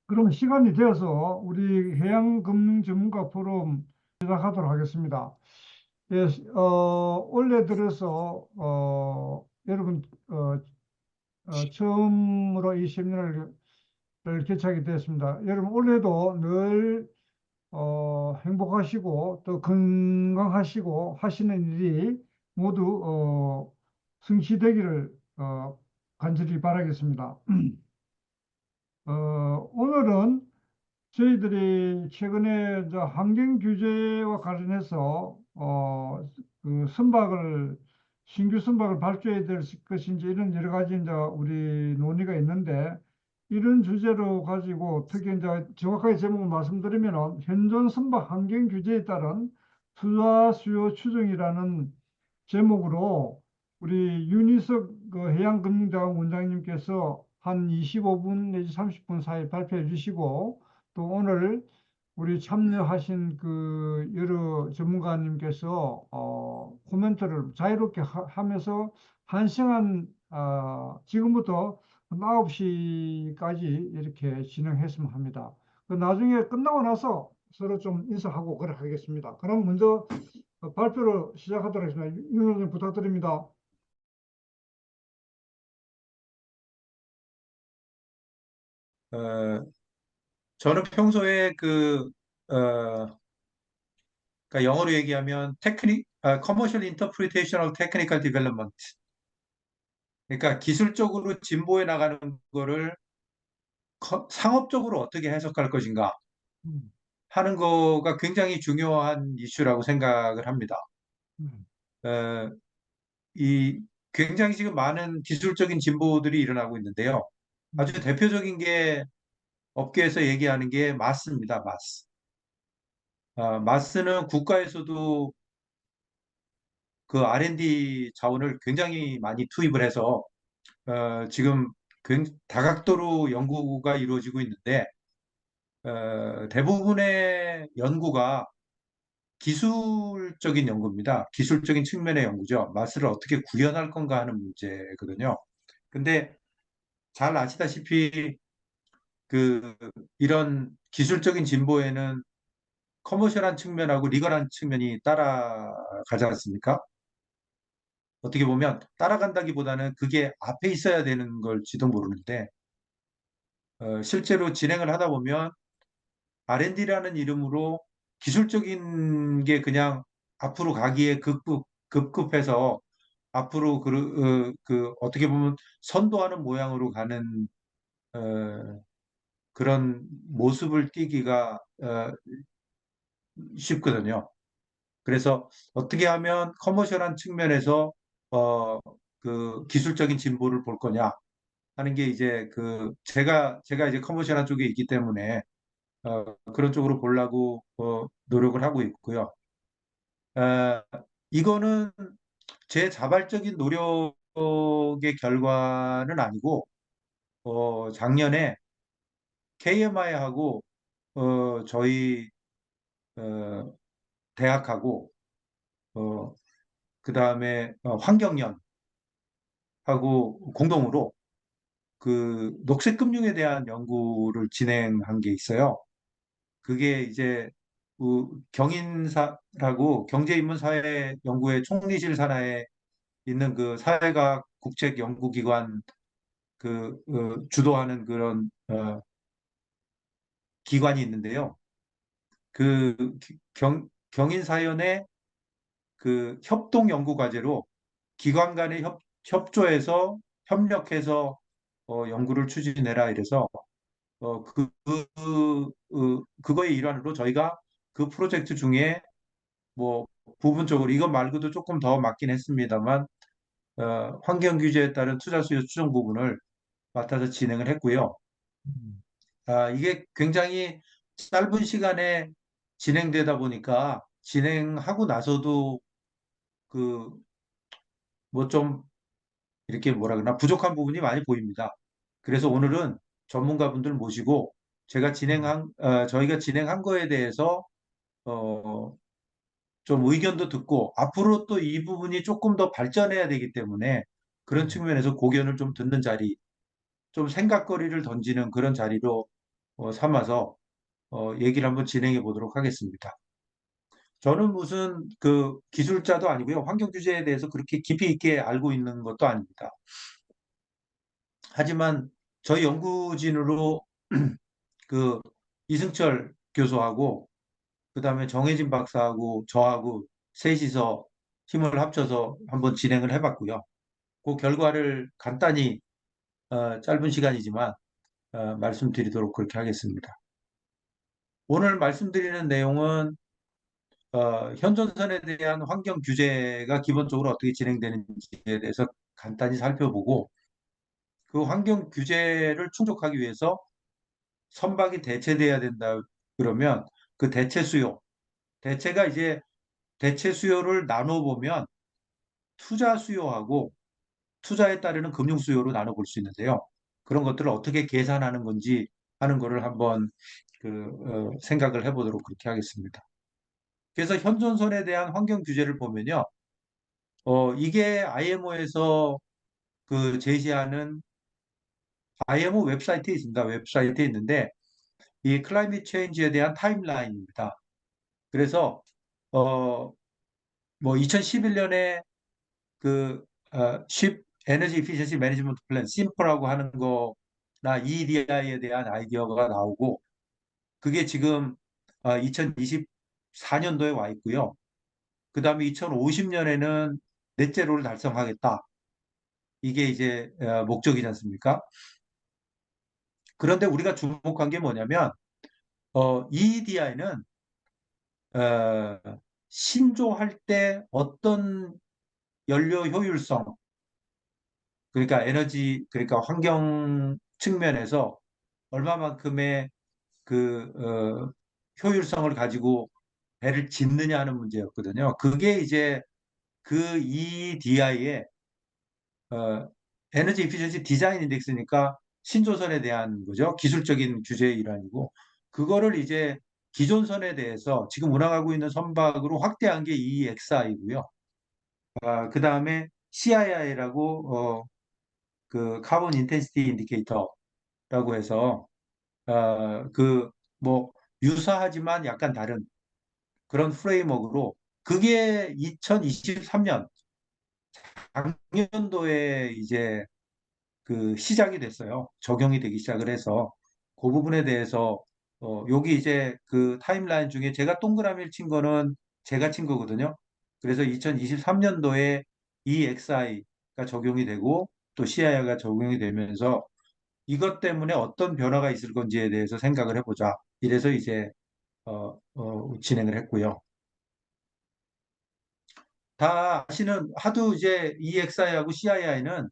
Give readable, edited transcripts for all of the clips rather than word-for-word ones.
그럼 시간이 되어서 우리 해양금융 전문가 포럼 시작하도록 하겠습니다. 예, 올해 들어서 여러분 처음으로 이 세미나를 개최하게 되었습니다. 여러분 올해도 늘 행복하시고 또 건강하시고 하시는 일이 모두 성취되기를 간절히 바라겠습니다. 오늘은 저희들이 최근에 환경 규제와 관련해서 그 신규 선박을 발주해야 될 것인지 이런 여러 가지 이제 우리 논의가 있는데 이런 주제로 가지고 특히 이제 정확하게 제목을 말씀드리면은 현존 선박 환경 규제에 따른 투자 수요 추정이라는 제목으로 우리 윤희석 그 해양금융대학 원장님께서 한 25분 내지 30분 사이 발표해 주시고 또 오늘 우리 참여하신 그 여러 전문가님께서 코멘트를 자유롭게 하면서 한 시간 지금부터 한 9시까지 이렇게 진행했으면 합니다. 그 나중에 끝나고 나서 서로 좀 인사하고 그래 하겠습니다. 그럼 먼저 발표를 시작하도록 하겠습니다. 윤 원장님 부탁드립니다. 어, 저는 평소에 그러니까 영어로 얘기하면 Commercial Interpretation of Technical Development. 그러니까 기술적으로 진보해 나가는 거를 상업적으로 어떻게 해석할 것인가 음, 하는 거가 굉장히 중요한 이슈라고 생각을 합니다. 음, 어, 이 굉장히 지금 많은 기술적인 진보들이 일어나고 있는데요. 아주 음, 대표적인 게 업계에서 얘기하는 게 마스입니다. 마스. 마스는 국가에서도 그 R&D 자원을 굉장히 많이 투입을 해서 지금 다각도로 연구가 이루어지고 있는데 대부분의 연구가 기술적인 연구입니다. 기술적인 측면의 연구죠. 마스를 어떻게 구현할 건가 하는 문제거든요. 근데 잘 아시다시피 그 이런 기술적인 진보에는 커머셜한 측면하고 리걸한 측면이 따라가지 않습니까? 어떻게 보면 따라간다기보다는 그게 앞에 있어야 되는 걸지도 모르는데 실제로 진행을 하다 보면 R&D라는 이름으로 기술적인 게 그냥 앞으로 가기에 급급해서 앞으로 어떻게 보면 선도하는 모양으로 가는 어, 그런 모습을 띠기가 쉽거든요. 그래서 어떻게 하면 커머셜한 측면에서 어, 그 기술적인 진보를 볼 거냐 하는 게 이제 제가 이제 커머셜한 쪽에 있기 때문에 그런 쪽으로 보려고 노력을 하고 있고요. 어, 이거는 제 자발적인 노력의 결과는 아니고 작년에 KMI하고 저희 어, 대학하고 그다음에 환경연하고 공동으로 그 녹색금융에 대한 연구를 진행한 게 있어요. 그게 이제 경인사라고 경제인문사회연구회 총리실 산하에 있는 그 사회과학 국책연구기관 주도하는 그런 기관이 있는데요. 그 경인사연의 그 협동연구과제로 기관 간의 협조해서 협력해서 연구를 추진해라 이래서 그거의 일환으로 저희가 그 프로젝트 중에 뭐 부분적으로 이것 말고도 조금 더 맞긴 했습니다만 환경 규제에 따른 투자 수요 추정 부분을 맡아서 진행을 했고요. 음, 이게 굉장히 짧은 시간에 진행되다 보니까 진행하고 나서도 그 뭐 좀 이렇게 뭐라 그러나 부족한 부분이 많이 보입니다. 그래서 오늘은 전문가분들 모시고 음, 저희가 진행한 거에 대해서 어, 좀 의견도 듣고 앞으로 또 이 부분이 조금 더 발전해야 되기 때문에 그런 음, 측면에서 고견을 좀 듣는 자리, 좀 생각거리를 던지는 그런 자리로 삼아서 얘기를 한번 진행해 보도록 하겠습니다. 저는 무슨 그 기술자도 아니고요. 환경 규제에 대해서 그렇게 깊이 있게 알고 있는 것도 아닙니다. 하지만 저희 연구진으로 그 이승철 교수하고 그다음에 정혜진 박사하고 저하고 셋이서 힘을 합쳐서 한번 진행을 해봤고요. 그 결과를 간단히 짧은 시간이지만 말씀드리도록 그렇게 하겠습니다. 오늘 말씀드리는 내용은 현존선에 대한 환경 규제가 기본적으로 어떻게 진행되는지에 대해서 간단히 살펴보고 그 환경 규제를 충족하기 위해서 선박이 대체돼야 된다 그러면 그 대체 수요, 대체가 이제 대체 수요를 나눠보면 투자 수요하고 투자에 따르는 금융 수요로 나눠볼 수 있는데요. 그런 것들을 어떻게 계산하는 건지 하는 거를 한번 생각을 해보도록 그렇게 하겠습니다. 그래서 현존선에 대한 환경 규제를 보면요. 이게 IMO에서 그 제시하는 IMO 웹사이트에 있습니다. 웹사이트에 있는데 이 클라이밋 체인지에 대한 타임라인입니다. 그래서 어, 뭐 2011년에 그 쉽 에너지 이피션시 매니지먼트 플랜 심플하고 하는 거나 EEDI에 대한 아이디어가 나오고 그게 지금 2024년도에 와 있고요. 그 다음에 2050년에는 넷제로를 달성하겠다. 이게 이제 목적이지 않습니까? 그런데 우리가 주목한 게 뭐냐면 EEDI는 신조할 때 어떤 연료 효율성, 그러니까 에너지, 그러니까 환경 측면에서 얼마만큼의 그 효율성을 가지고 배를 짓느냐 하는 문제였거든요. 그게 이제 그 EEDI의 에너지 이피션시 디자인 인덱스니까 신조선에 대한 거죠. 기술적인 규제의 일환이고 그거를 이제 기존선에 대해서 지금 운항하고 있는 선박으로 확대한 게 EEXI고요. 그 다음에 CII라고 그 카본 인텐시티 인디케이터라고 해서 그 뭐 유사하지만 약간 다른 그런 프레임워크로 그게 2023년 작년도에 이제 그 시작이 됐어요. 적용이 되기 시작을 해서 그 부분에 대해서 여기 이제 그 타임라인 중에 제가 동그라미를 친 거는 제가 친 거거든요. 그래서 2023년도에 EXI가 적용이 되고 또 CI가 적용이 되면서 이것 때문에 어떤 변화가 있을 건지에 대해서 생각을 해보자. 이래서 이제 진행을 했고요. 다 아시는 하도 이제 EXI하고 CII는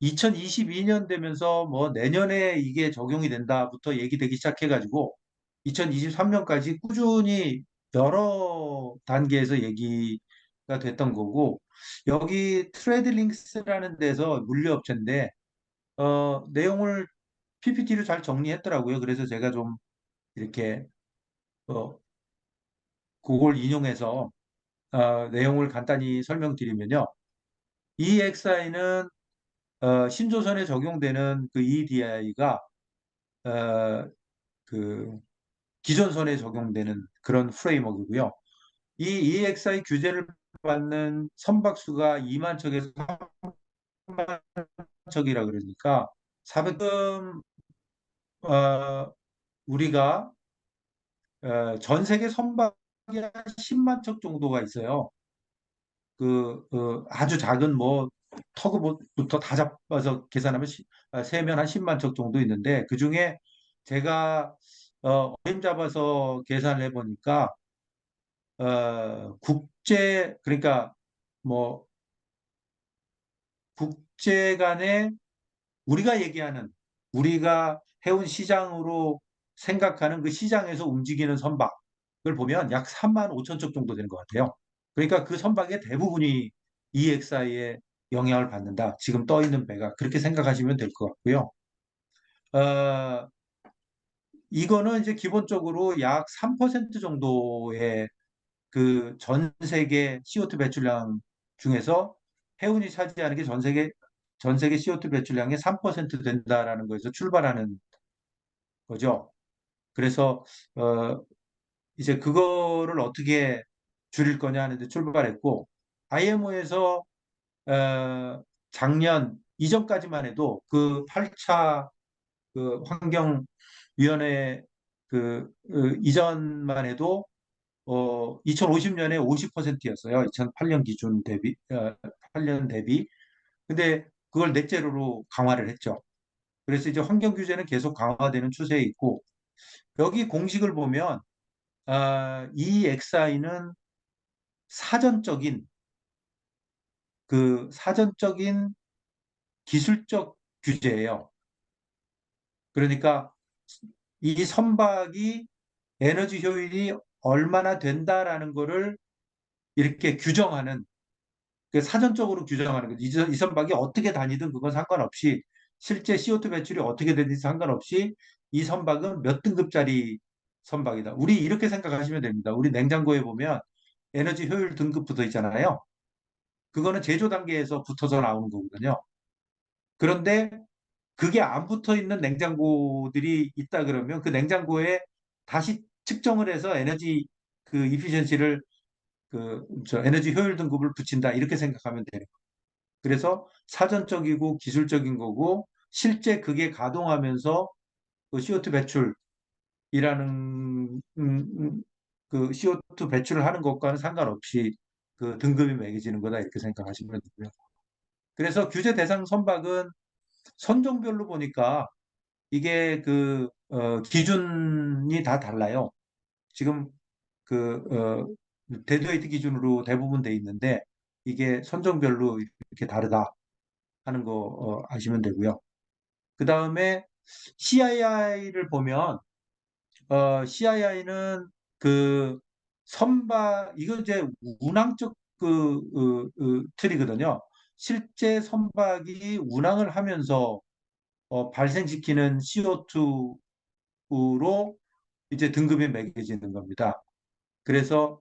2022년 되면서 뭐 내년에 이게 적용이 된다부터 얘기되기 시작해가지고 2023년까지 꾸준히 여러 단계에서 얘기가 됐던 거고 여기 트레드링스라는 데서 물류업체인데 내용을 PPT로 잘 정리했더라고요. 그래서 제가 좀 이렇게 어, 그걸 인용해서 내용을 간단히 설명드리면요. EXI는 신조선에 적용되는 그 EDI가 그 기존선에 적용되는 그런 프레임워크이고요. 이 EXI 규제를 받는 선박수가 2만 척에서 3만 척이라 그러니까 400금 우리가 전 세계 선박이 한 10만 척 정도가 있어요. 아주 작은 뭐 터그봇부터 다 잡아서 계산하면 세면 한 10만 척 정도 있는데 그중에 제가 어림 잡아서 계산을 해보니까 국제 그러니까 뭐 국제 간에 우리가 얘기하는 우리가 해운 시장으로 생각하는 그 시장에서 움직이는 선박을 보면 약 3만 5천 척 정도 되는 것 같아요. 그러니까 그 선박의 대부분이 EXI에 영향을 받는다. 지금 떠 있는 배가 그렇게 생각하시면 될 것 같고요. 어, 이거는 이제 기본적으로 약 3% 정도의 그 전 세계 CO2 배출량 중에서 해운이 차지하는 게 전 세계 CO2 배출량의 3% 된다라는 거에서 출발하는 거죠. 그래서 어, 이제 그거를 어떻게 줄일 거냐 하는데 출발했고 IMO에서 작년 이전까지만 해도 그 8차 그 환경위원회 이전만 해도 2050년에 50%였어요. 2008년 기준 대비 8년 대비. 근데 그걸 넷제로로 강화를 했죠. 그래서 이제 환경 규제는 계속 강화되는 추세에 있고 여기 공식을 보면 이 XI는 사전적인 사전적인 기술적 규제예요. 그러니까 이 선박이 에너지 효율이 얼마나 된다라는 거를 이렇게 규정하는 사전적으로 규정하는 거죠. 이 선박이 어떻게 다니든 그건 상관없이 실제 CO2 배출이 어떻게 되든지 상관없이 이 선박은 몇 등급짜리 선박이다. 우리 이렇게 생각하시면 됩니다. 우리 냉장고에 보면 에너지 효율 등급 붙어 있잖아요. 그거는 제조 단계에서 붙어서 나오는 거거든요. 그런데 그게 안 붙어 있는 냉장고들이 있다 그러면 그 냉장고에 다시 측정을 해서 에너지 이피션시를 에너지 효율 등급을 붙인다 이렇게 생각하면 돼요. 그래서 사전적이고 기술적인 거고 실제 그게 가동하면서 그 CO2 배출이라는 그 CO2 배출을 하는 것과는 상관없이 그 등급이 매겨지는 거다 이렇게 생각하시면 되고요. 그래서 규제 대상 선박은 선종별로 보니까 이게 기준이 다 달라요. 지금 데드웨이트 기준으로 대부분 돼 있는데 이게 선종별로 이렇게 다르다 하는 거 아시면 되고요. 그 다음에 CII를 보면 CII는 그 이거 이제 운항적 틀이거든요. 실제 선박이 운항을 하면서 발생시키는 CO2로 이제 등급이 매겨지는 겁니다. 그래서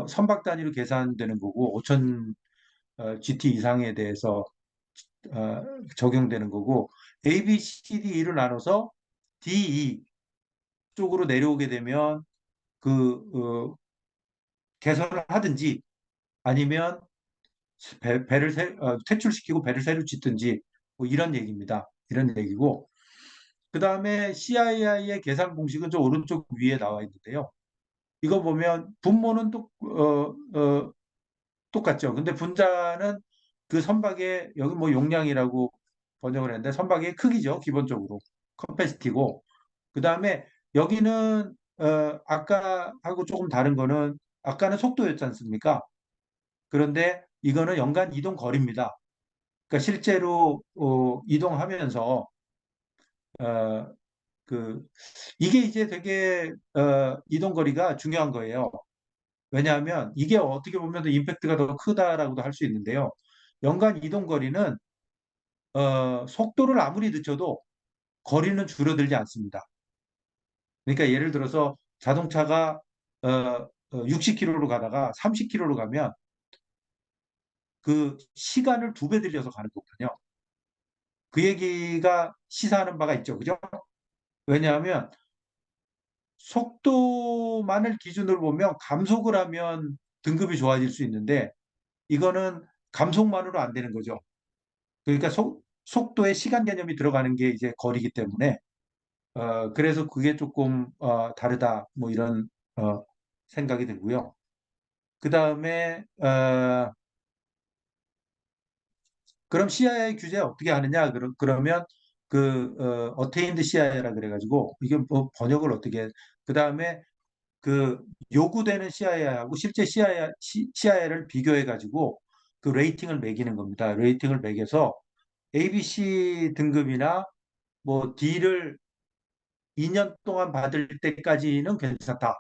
선박 단위로 계산되는 거고 5천 GT 이상에 대해서 어, 적용되는 거고 A, B, C, D, E를 나눠서 D, E 쪽으로 내려오게 되면 그 개선을 하든지 아니면 배를 퇴출시키고 배를 새로 짓든지 뭐 이런 얘기입니다. 이런 얘기고 그 다음에 CII의 계산 공식은 저 오른쪽 위에 나와 있는데요. 이거 보면 분모는 똑같죠. 근데 분자는 그 선박의 여기 뭐 용량이라고 번역을 했는데 선박의 크기죠. 기본적으로 커패시티고 그 다음에 여기는 아까하고 조금 다른 거는 아까는 속도였지 않습니까? 그런데 이거는 연간 이동 거리입니다. 그러니까 실제로 이동하면서 어, 그 이게 이제 되게 이동 거리가 중요한 거예요. 왜냐하면 이게 어떻게 보면 임팩트가 더 크다라고도 할 수 있는데요. 연간 이동 거리는 속도를 아무리 늦춰도 거리는 줄어들지 않습니다. 그러니까 예를 들어서 자동차가 60km로 가다가 30km로 가면 그 시간을 두 배 들여서 가는 거거든요. 그 얘기가 시사하는 바가 있죠. 그죠? 왜냐하면 속도만을 기준으로 보면 감속을 하면 등급이 좋아질 수 있는데 이거는 감속만으로 안 되는 거죠. 그러니까 속도에 시간 개념이 들어가는 게 이제 거리기 때문에 그래서 그게 조금 다르다 뭐 이런 생각이 들고요. 그 다음에 그럼 CII 규제 어떻게 하느냐? 그러면 어테인드 CII라 그래가지고 이게 뭐 번역을 어떻게 그 다음에 그 요구되는 CII하고 실제 CII를 비교해가지고 그 레이팅을 매기는 겁니다. 레이팅을 매겨서 ABC 등급이나 뭐 D를 2년 동안 받을 때까지는 괜찮다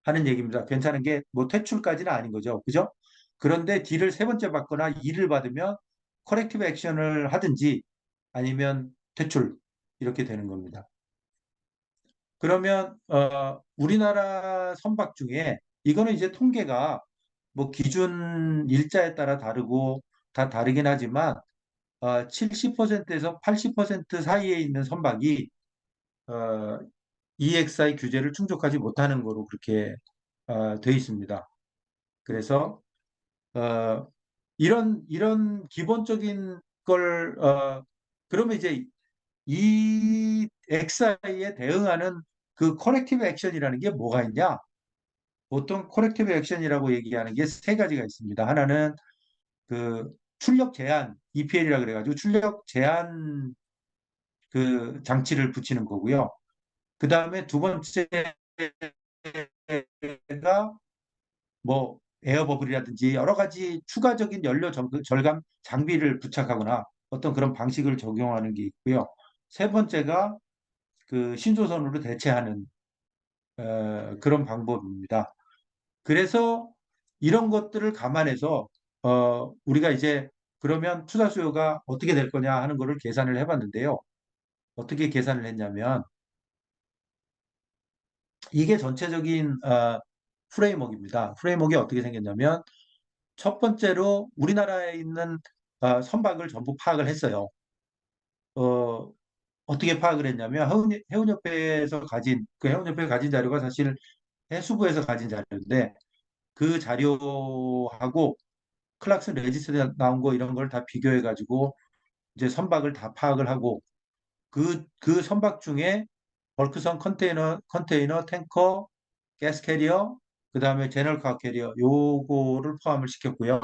하는 얘기입니다. 괜찮은 게 뭐 퇴출까지는 아닌 거죠. 그죠? 그런데 D를 세 번째 받거나 E를 받으면 커렉티브 액션을 하든지 아니면 퇴출 이렇게 되는 겁니다. 그러면 우리나라 선박 중에 이거는 이제 통계가 뭐 기준 일자에 따라 다르고 다 다르긴 하지만 70%에서 80% 사이에 있는 선박이 EXI 규제를 충족하지 못하는 거로 그렇게 돼 있습니다. 그래서 어, 이런 기본적인 걸 그러면 이제 이 XI에 대응하는 그 커렉티브 액션이라는 게 뭐가 있냐? 보통 커렉티브 액션이라고 얘기하는 게 세 가지가 있습니다. 하나는 그 출력 제한 EPL이라 그래가지고 출력 제한 그 장치를 붙이는 거고요. 그 다음에 두 번째가 뭐 에어버블이라든지 여러 가지 추가적인 연료 절감 장비를 부착하거나 어떤 그런 방식을 적용하는 게 있고요. 세 번째가 그 신조선으로 대체하는 그런 방법입니다. 그래서 이런 것들을 감안해서 우리가 이제 그러면 투자 수요가 어떻게 될 거냐 하는 거를 계산을 해봤는데요. 어떻게 계산을 했냐면 이게 전체적인 프레임워크입니다. 프레임워크가 어떻게 생겼냐면 첫 번째로 우리나라에 있는 선박을 전부 파악을 했어요. 어, 어떻게 파악을 했냐면 해운협회에서 가진 그 해운협회가 가진 자료가 사실 해수부에서 가진 자료인데 그 자료하고 클락슨 레지스트에 나온 거 이런 걸 다 비교해 가지고 이제 선박을 다 파악을 하고 그 선박 중에 벌크선 컨테이너, 탱커, 가스 캐리어, 그 다음에 제너럴 카 캐리어 요거를 포함을 시켰고요.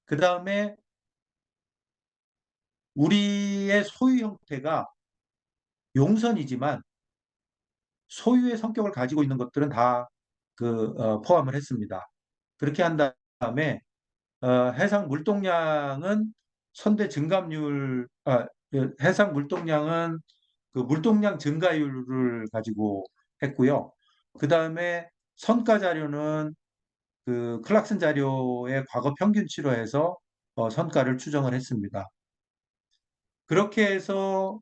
그 다음에 우리의 소유 형태가 용선이지만 소유의 성격을 가지고 있는 것들은 다 포함을 했습니다. 그렇게 한 다음에 해상 물동량은 선대 증감률, 해상 물동량은 그 물동량 증가율을 가지고 했고요. 그 다음에 선가 자료는 그 클락슨 자료의 과거 평균치로 해서 선가를 추정을 했습니다. 그렇게 해서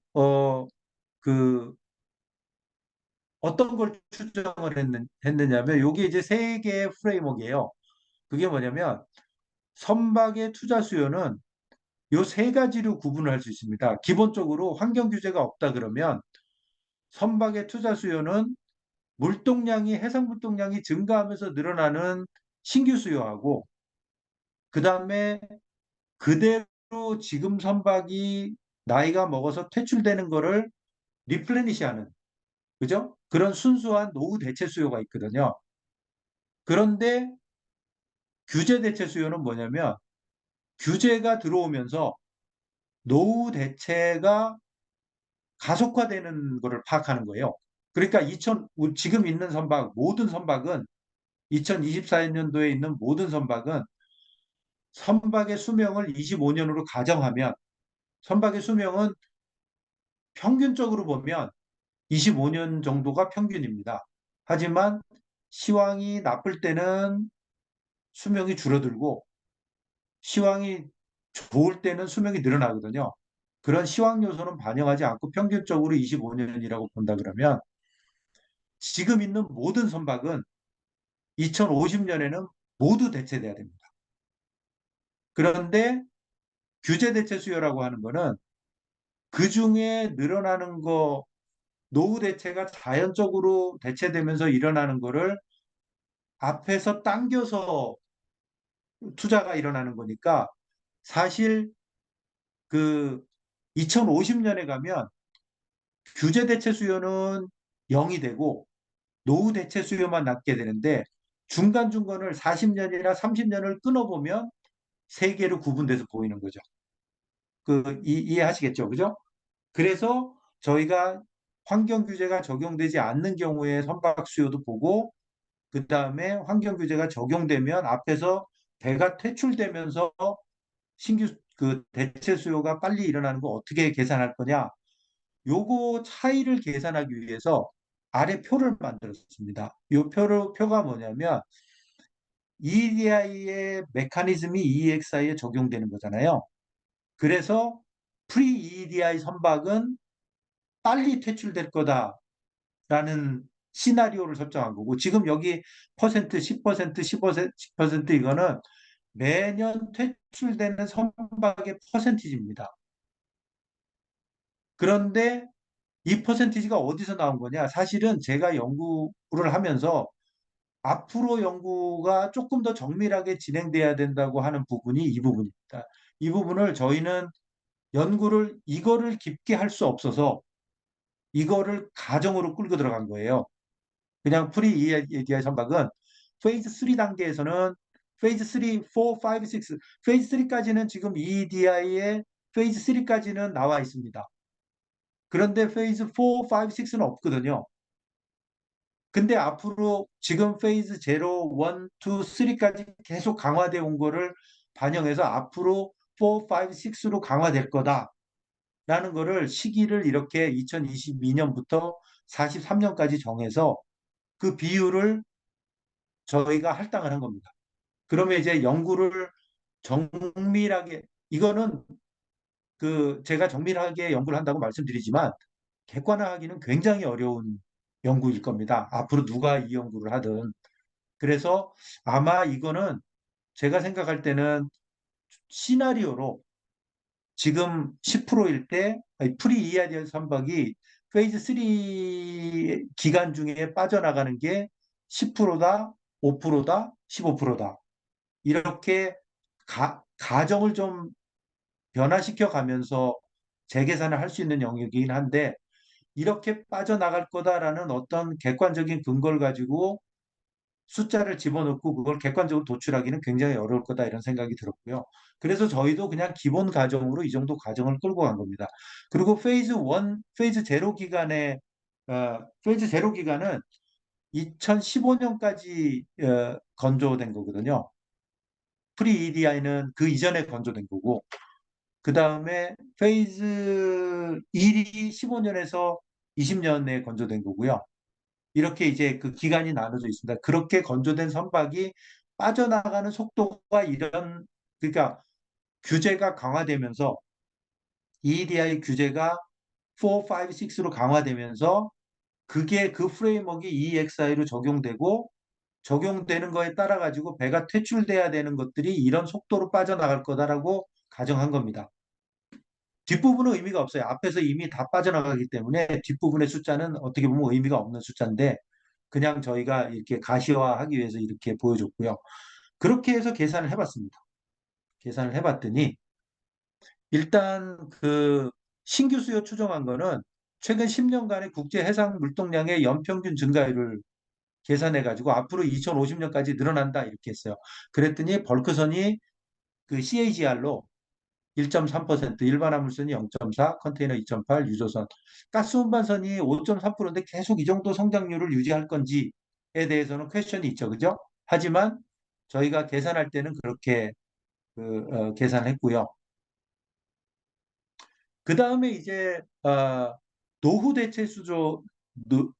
그 어떤 걸 추정을 했느냐면 이게 이제 세 개의 프레임워크예요. 그게 뭐냐면 선박의 투자 수요는 요 세 가지로 구분을 할 수 있습니다. 기본적으로 환경 규제가 없다 그러면 선박의 투자 수요는 해상 물동량이 증가하면서 늘어나는 신규 수요하고 그 다음에 그대로 지금 선박이 나이가 먹어서 퇴출되는 거를 리플레니시하는 그죠? 그런 순수한 노후 대체 수요가 있거든요. 그런데 규제 대체 수요는 뭐냐면 규제가 들어오면서 노후 대체가 가속화되는 것을 파악하는 거예요. 그러니까 지금 있는 모든 선박은 2024년도에 있는 모든 선박의 수명을 25년으로 가정하면 선박의 수명은 평균적으로 보면 25년 정도가 평균입니다. 하지만 시황이 나쁠 때는 수명이 줄어들고 시황이 좋을 때는 수명이 늘어나거든요. 그런 시황 요소는 반영하지 않고 평균적으로 25년이라고 본다 그러면 지금 있는 모든 선박은 2050년에는 모두 대체돼야 됩니다. 그런데 규제 대체 수요라고 하는 거는 그 중에 늘어나는 거 노후 대체가 자연적으로 대체되면서 일어나는 거를 앞에서 당겨서 투자가 일어나는 거니까 사실 그 2050년에 가면 규제 대체 수요는 0이 되고 노후 대체 수요만 낮게 되는데 중간중간을 40년이나 30년을 끊어보면 세 개로 구분돼서 보이는 거죠. 이해하시겠죠? 그죠? 그래서 저희가 환경 규제가 적용되지 않는 경우에 선박 수요도 보고 그 다음에 환경 규제가 적용되면 앞에서 배가 퇴출되면서 신규 그 대체 수요가 빨리 일어나는 거 어떻게 계산할 거냐? 요거 차이를 계산하기 위해서 아래 표를 만들었습니다. 표가 뭐냐면 EEDI의 메커니즘이 EEXI에 적용되는 거잖아요. 그래서 프리 EEDI 선박은 빨리 퇴출될 거다라는 시나리오를 설정한 거고 지금 여기 퍼센트 10% 15% 이거는 매년 퇴출되는 선박의 퍼센티지입니다. 그런데 이 퍼센티지가 어디서 나온 거냐? 사실은 제가 연구를 하면서 앞으로 연구가 조금 더 정밀하게 진행돼야 된다고 하는 부분이 이 부분입니다. 이 부분을 저희는 연구를 이거를 깊게 할 수 없어서 이거를 가정으로 끌고 들어간 거예요. 그냥 프리 EDI 선박은 페이즈 3 단계에서는 페이즈 3, 4, 5, 6, 페이즈 3까지는 지금 EDI의 페이즈 3까지는 나와 있습니다. 그런데 페이즈 4, 5, 6는 없거든요. 근데 앞으로 지금 페이즈 0, 1, 2, 3까지 계속 강화되어 온 거를 반영해서 앞으로 4, 5, 6로 강화될 거다라는 거를 시기를 이렇게 2022년부터 43년까지 정해서 그 비율을 저희가 할당을 한 겁니다. 그러면 이제 연구를 정밀하게 이거는 그 제가 정밀하게 연구를 한다고 말씀드리지만 객관화하기는 굉장히 어려운 연구일 겁니다. 앞으로 누가 이 연구를 하든. 그래서 아마 이거는 제가 생각할 때는 시나리오로 지금 10%일 때 프리 이하디언 선박이 페이즈 3 기간 중에 빠져나가는 게 10%다, 5%다, 15%다. 이렇게 가정을 좀 변화시켜 가면서 재계산을 할 수 있는 영역이긴 한데 이렇게 빠져나갈 거다라는 어떤 객관적인 근거를 가지고 숫자를 집어넣고 그걸 객관적으로 도출하기는 굉장히 어려울 거다 이런 생각이 들었고요. 그래서 저희도 그냥 기본 가정으로 이 정도 가정을 끌고 간 겁니다. 그리고 페이즈 1, 페이즈 제로 기간에 페이즈 제로 기간은 2015년까지 건조된 거거든요. 프리 EDI는 그 이전에 건조된 거고 그 다음에 페이즈 1이 15년에서 20년에 건조된 거고요. 이렇게 이제 그 기간이 나눠져 있습니다. 그렇게 건조된 선박이 빠져나가는 속도가 이런, 그러니까 규제가 강화되면서 EEDI 규제가 4, 5, 6로 강화되면서 그게 그 프레임워크가 EEXI로 적용되고 적용되는 거에 따라 가지고 배가 퇴출돼야 되는 것들이 이런 속도로 빠져나갈 거다라고 가정한 겁니다. 뒷부분은 의미가 없어요. 앞에서 이미 다 빠져나가기 때문에 뒷부분의 숫자는 어떻게 보면 의미가 없는 숫자인데 그냥 저희가 이렇게 가시화하기 위해서 이렇게 보여줬고요. 그렇게 해서 계산을 해봤습니다. 계산을 해봤더니 일단 그 신규 수요 추정한 거는 최근 10년간의 국제 해상 물동량의 연평균 증가율을 계산해가지고 앞으로 2050년까지 늘어난다 이렇게 했어요. 그랬더니 벌크선이 그 CAGR로 1.3%, 일반 화물선이 0.4, 컨테이너 2.8, 유조선. 가스 운반선이 5.3%인데 계속 이 정도 성장률을 유지할 건지에 대해서는 퀘스천이 있죠. 그죠? 하지만 저희가 계산할 때는 그렇게 계산했고요. 그 다음에 이제 노후 대체 수조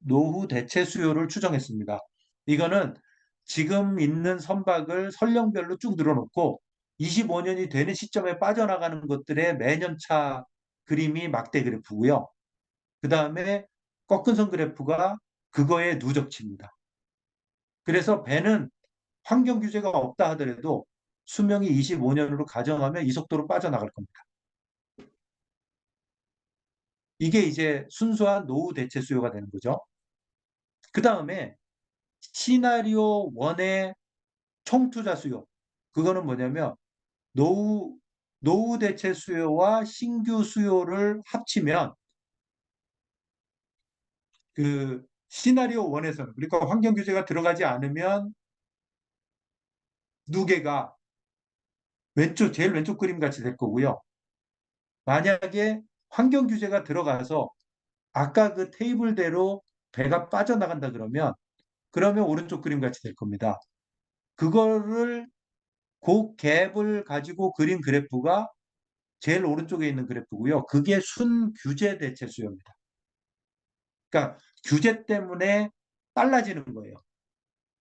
노후 대체 수요를 추정했습니다. 이거는 지금 있는 선박을 선령별로 쭉 늘어놓고 25년이 되는 시점에 빠져나가는 것들의 매년차 그림이 막대 그래프고요. 그 다음에 꺾은 선 그래프가 그거의 누적치입니다. 그래서 배는 환경 규제가 없다 하더라도 수명이 25년으로 가정하면 이 속도로 빠져나갈 겁니다. 이게 이제 순수한 노후 대체 수요가 되는 거죠. 그 다음에 시나리오 1의 총투자 수요. 그거는 뭐냐면 노후, 노후 대체 수요와 신규 수요를 합치면 그 시나리오 1에서는 그러니까 환경 규제가 들어가지 않으면 누계가 제일 왼쪽 그림 같이 될 거고요. 만약에 환경 규제가 들어가서 아까 그 테이블대로 배가 빠져나간다 그러면 오른쪽 그림 같이 될 겁니다. 그거를 그 갭을 가지고 그린 그래프가 제일 오른쪽에 있는 그래프고요. 그게 순규제 대체 수요입니다. 그러니까 규제 때문에 빨라지는 거예요.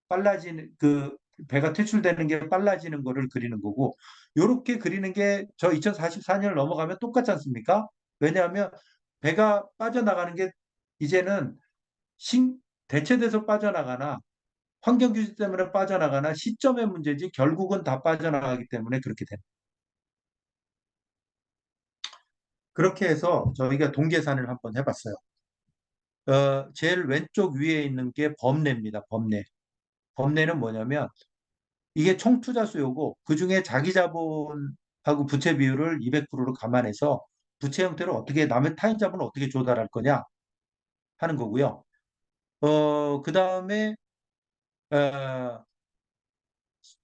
빨라지는 그 배가 퇴출되는 게 빨라지는 거를 그리는 거고 이렇게 그리는 게 저 2044년을 넘어가면 똑같지 않습니까? 왜냐하면 배가 빠져나가는 게 이제는 신, 대체돼서 빠져나가나 환경 규제 때문에 빠져나가나 시점의 문제지 결국은 다 빠져나가기 때문에 그렇게 됩니다. 그렇게 해서 저희가 동계산을 한번 해봤어요. 제일 왼쪽 위에 있는 게 범례입니다. 범례. 범례는 뭐냐면 이게 총 투자 수요고 그중에 자기 자본하고 부채 비율을 200%로 감안해서 부채 형태를 어떻게 남의 타인 자본을 어떻게 조달할 거냐 하는 거고요. 그다음에 어,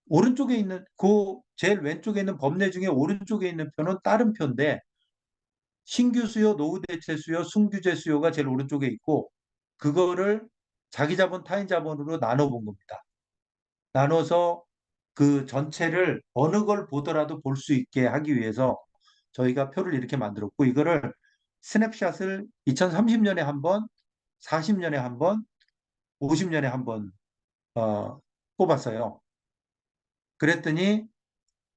오른쪽에 있는 그 제일 왼쪽에 있는 범례 중에 오른쪽에 있는 표는 다른 표인데 신규 수요, 노후 대체 수요, 순규제 수요가 제일 오른쪽에 있고 그거를 자기 자본, 타인 자본으로 나눠 본 겁니다. 나눠서 그 전체를 어느 걸 보더라도 볼 수 있게 하기 위해서 저희가 표를 이렇게 만들었고 이거를 스냅샷을 2030년에 한 번, 40년에 한 번, 50년에 한 번 뽑았어요. 그랬더니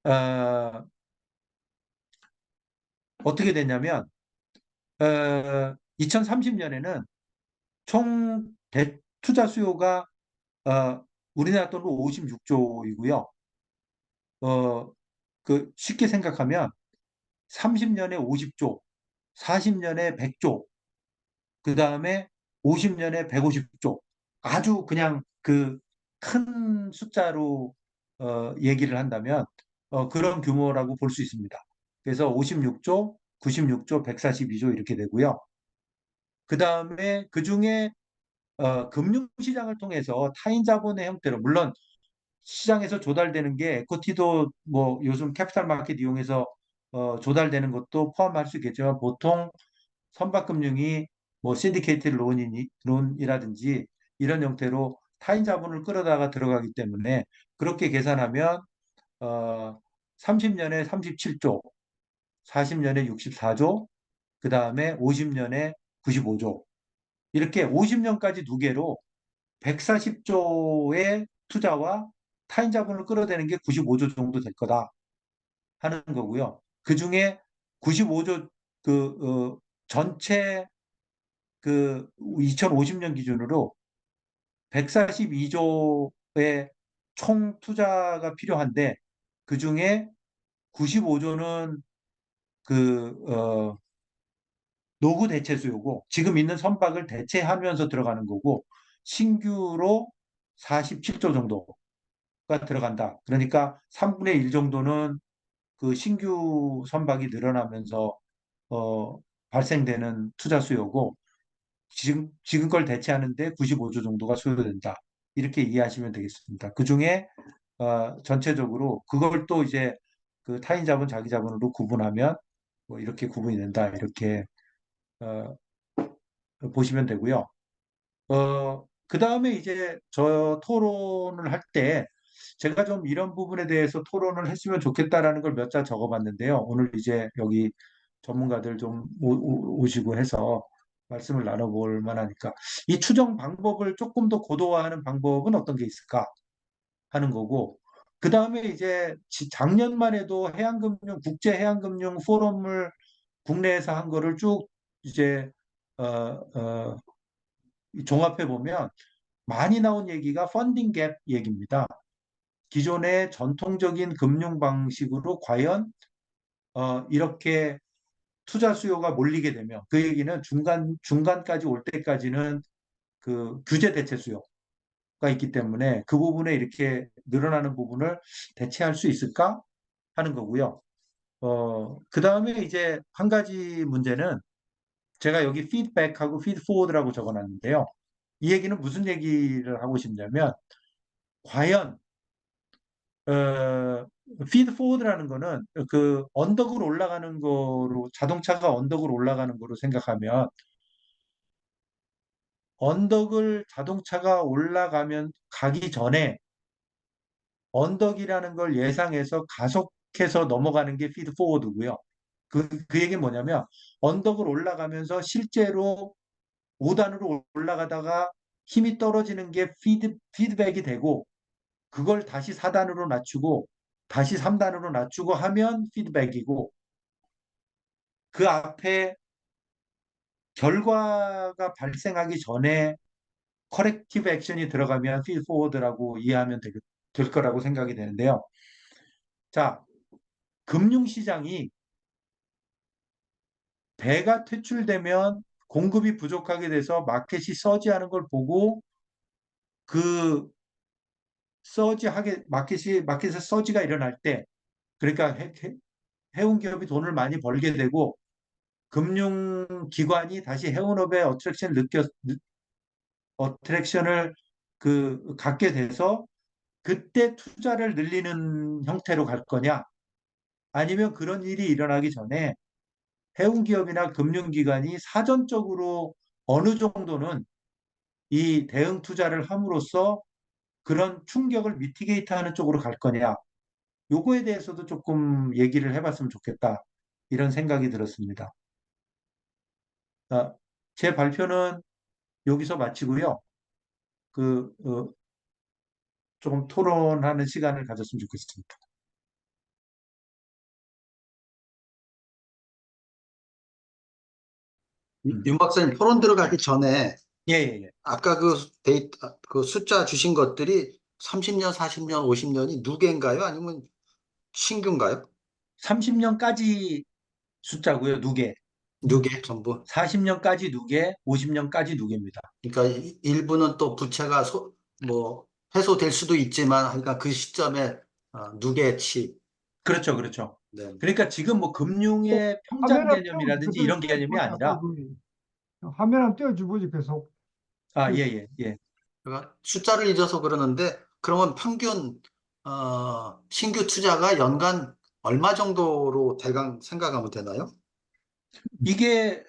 어, 어떻게 됐냐면 2030년에는 총 투자 수요가 우리나라 돈으로 56조이고요. 쉽게 생각하면 30년에 50조, 40년에 100조, 그 다음에 50년에 150조. 아주 그냥 그 큰 숫자로 얘기를 한다면 그런 규모라고 볼 수 있습니다. 그래서 56조, 96조, 142조 이렇게 되고요. 그 다음에 그 중에 금융시장을 통해서 타인 자본의 형태로 물론 시장에서 조달되는 게 에코티도 뭐 요즘 캐피탈 마켓 이용해서 조달되는 것도 포함할 수 있겠지만 보통 선박금융이 뭐 신디케이트 론이라든지 이런 형태로 타인 자본을 끌어다가 들어가기 때문에 그렇게 계산하면 어, 30년에 37조, 40년에 64조, 그 다음에 50년에 95조 이렇게 50년까지 두 개로 140조의 투자와 타인 자본을 끌어대는 게 95조 정도 될 거다 하는 거고요. 그 중에 95조 전체 2050년 기준으로 142조의 총 투자가 필요한데 그 중에 95조는 노후 대체 수요고 지금 있는 선박을 대체하면서 들어가는 거고 신규로 47조 정도가 들어간다. 그러니까 3분의 1 정도는 그 신규 선박이 늘어나면서 어, 발생되는 투자 수요고 지금 걸 대체하는데 95조 정도가 소요된다. 이렇게 이해하시면 되겠습니다. 그 중에 전체적으로 그걸 또 이제 그 타인 자본, 자기 자본으로 구분하면 뭐 이렇게 구분이 된다. 이렇게 어, 보시면 되고요. 그 다음에 이제 저 토론을 할 때 제가 좀 이런 부분에 대해서 토론을 했으면 좋겠다라는 걸 몇 자 적어봤는데요. 오늘 이제 여기 전문가들 좀 오시고 해서 말씀을 나눠볼 만하니까 이 추정 방법을 조금 더 고도화하는 방법은 어떤 게 있을까 하는 거고 그 다음에 이제 작년만 해도 국제해양금융 포럼을 국내에서 한 거를 쭉 이제 어, 어, 종합해 보면 많이 나온 얘기가 펀딩 갭 얘기입니다. 기존의 전통적인 금융 방식으로 과연 이렇게 투자 수요가 몰리게 되면 그 얘기는 중간까지 올 때까지는 그 규제 대체 수요가 있기 때문에 그 부분에 이렇게 늘어나는 부분을 대체할 수 있을까 하는 거고요. 그 다음에 이제 한 가지 문제는 제가 여기 피드백하고 피드포워드라고 적어놨는데요. 이 얘기는 무슨 얘기를 하고 싶냐면 과연 피드포워드라는 거는 그 언덕으로 올라가는 거로 자동차가 언덕으로 올라가는 거로 생각하면 언덕을 자동차가 올라가면 가기 전에 언덕이라는 걸 예상해서 가속해서 넘어가는 게 피드포워드고요. 그 얘기는 뭐냐면 언덕을 올라가면서 실제로 5단으로 올라가다가 힘이 떨어지는 게 피드백이 되고 그걸 다시 4단으로 낮추고 다시 3단으로 낮추고 하면 피드백이고 그 앞에 결과가 발생하기 전에 커렉티브 액션이 들어가면 피드포워드라고 이해하면 될 거라고 생각이 되는데요. 자, 금융시장이 배가 퇴출되면 공급이 부족하게 돼서 마켓이 서지하는 걸 보고 그 마켓에 서지가 일어날 때, 그러니까 해운 기업이 돈을 많이 벌게 되고 금융기관이 다시 해운업의 어트랙션을 갖게 돼서 그때 투자를 늘리는 형태로 갈 거냐, 아니면 그런 일이 일어나기 전에 해운 기업이나 금융기관이 사전적으로 어느 정도는 이 대응 투자를 함으로써 그런 충격을 미티게이트하는 쪽으로 갈 거냐, 요거에 대해서도 조금 얘기를 해봤으면 좋겠다, 이런 생각이 들었습니다. 아, 제 발표는 여기서 마치고요. 그 조금 토론하는 시간을 가졌으면 좋겠습니다. 윤 박사님, 토론 들어가기 전에 예, 예, 예. 아까 그 숫자 주신 것들이 30년, 40년, 50년이 누계인가요? 아니면 신규인가요? 30년까지 숫자고요, 누계. 누계 전부. 40년까지 누계, 50년까지 누계입니다. 그러니까 일부는 또 부채가 뭐 해소될 수도 있지만, 그러니까 그 시점에 누계치. 그렇죠, 그렇죠. 네. 그러니까 지금 뭐 금융의 평장 화면 한번 개념이라든지 이런 개념이 아니라, 화면 한번 띄워주보지 계속. 아, 예, 예, 예. 그러니까 숫자를 잊어서 그러는데, 그러면 평균 신규 투자가 연간 얼마 정도로 대강 생각하면 되나요? 이게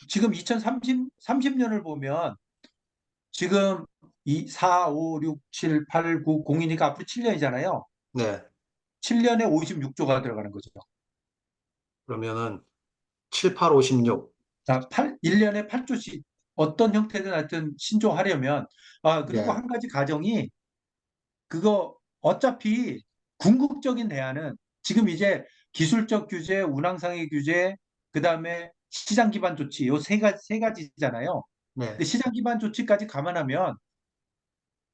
지금 30년을 보면 지금 4, 5, 6, 7, 8, 9, 0이니까 앞으로 7년이잖아요. 네. 7년에 56조가 들어가는 거죠. 그러면은 7, 8, 56. 자, 1년에 8조씩 어떤 형태든 하여튼 신조하려면, 그리고 네. 한 가지 가정이, 그거 어차피 궁극적인 대안은 지금 이제 기술적 규제, 운항상의 규제, 그다음에 시장 기반 조치, 요 세 가지잖아요. 근데 네. 시장 기반 조치까지 감안하면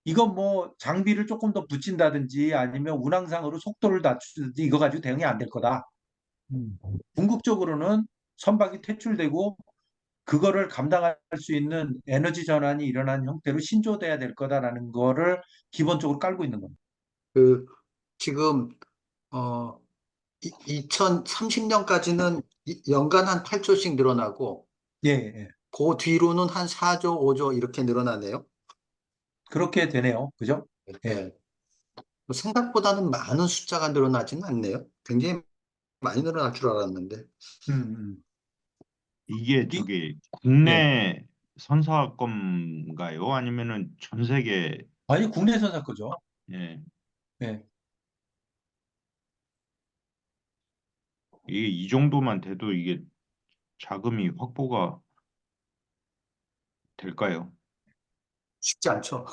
이건 뭐 장비를 조금 더 붙인다든지 아니면 운항상으로 속도를 낮추든지 이거 가지고 대응이 안 될 거다. 음. 궁극적으로는 선박이 퇴출되고 그거를 감당할 수 있는 에너지 전환이 일어난 형태로 신조돼야 될 거다라는 거를 기본적으로 깔고 있는 겁니다. 그 지금 어 2030년까지는 연간 한 8조씩 늘어나고 예, 예. 예. 그 뒤로는 한 4조, 5조 이렇게 늘어나네요. 그렇게 되네요. 그죠? 예. 네. 생각보다는 많은 숫자가 늘어나지는 않네요. 굉장히 많이 늘어날 줄 알았는데. 음, 음. 이게 이, 저기 예. 국내 선사건가요? 아니면은 전 세계? 아니, 국내선 살 거죠. 예. 예. 이게 이 정도만 돼도 이게 자금이 확보가 될까요? 쉽지 않죠.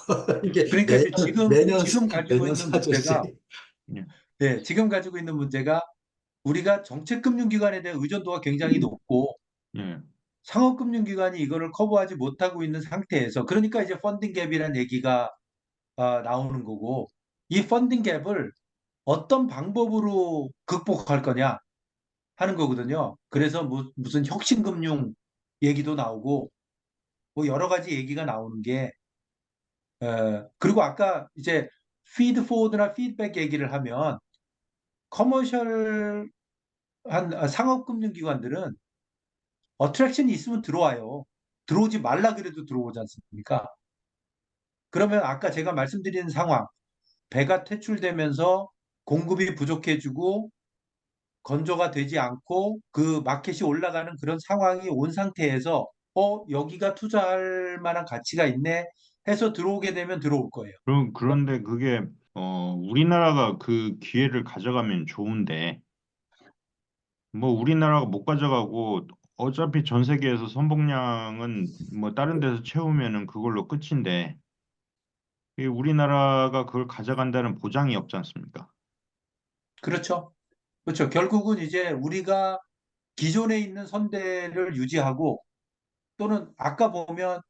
이게 그러니까 이제 지금 가지고 매년 있는 문제가, 4조씩. 예. 예, 지금 가지고 있는 문제가 우리가 정책금융기관에 대한 의존도가 굉장히 높고 예. 상업금융기관이 이거를 커버하지 못하고 있는 상태에서, 그러니까 이제 펀딩 갭이라는 얘기가 나오는 거고, 이 펀딩 갭을 어떤 방법으로 극복할 거냐 하는 거거든요. 그래서 무슨 혁신금융 얘기도 나오고 뭐 여러 가지 얘기가 나오는 게, 그리고 아까 이제 피드 포워드나 피드백 얘기를 하면 커머셜한 상업금융기관들은 어트랙션이 있으면 들어와요. 들어오지 말라 그래도 들어오지 않습니까? 그러면 아까 제가 말씀드린 상황, 배가 퇴출되면서 공급이 부족해지고 건조가 되지 않고 그 마켓이 올라가는 그런 상황이 온 상태에서 여기가 투자할 만한 가치가 있네 해서 들어오게 되면 들어올 거예요. 그런데 그게 우리나라가 그 기회를 가져가면 좋은데 뭐 우리나라가 못 가져가고 어차피 전 세계에서 선봉량은 뭐 다른 데서 채우면은 그걸로 끝인데 이 우리나라가 그걸 가져간다는 보장이 없지 않습니까? 그렇죠. 그렇죠. 결국은 이제 우리가 기존에 있는 선대를 유지하고, 또는 아까 보면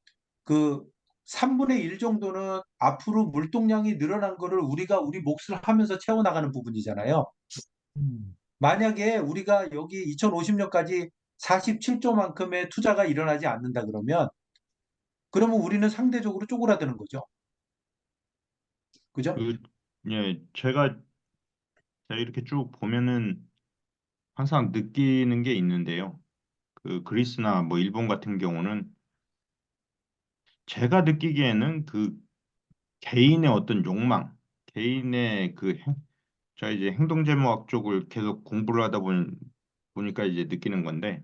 그 3분의 1 정도는 앞으로 물동량이 늘어난 거를 우리가 우리 몫을 하면서 채워나가는 부분이잖아요. 음. 만약에 우리가 여기 2050년까지 47조만큼의 투자가 일어나지 않는다 그러면 우리는 상대적으로 쪼그라드는 거죠. 그죠? 그, 예, 제가 이렇게 쭉 보면은 항상 느끼는 게 있는데요. 그 그리스나 뭐 일본 같은 경우는 제가 느끼기에는 그 개인의 어떤 욕망, 개인의 제가 이제 행동제모학 쪽을 계속 공부를 하다 보니까 이제 느끼는 건데,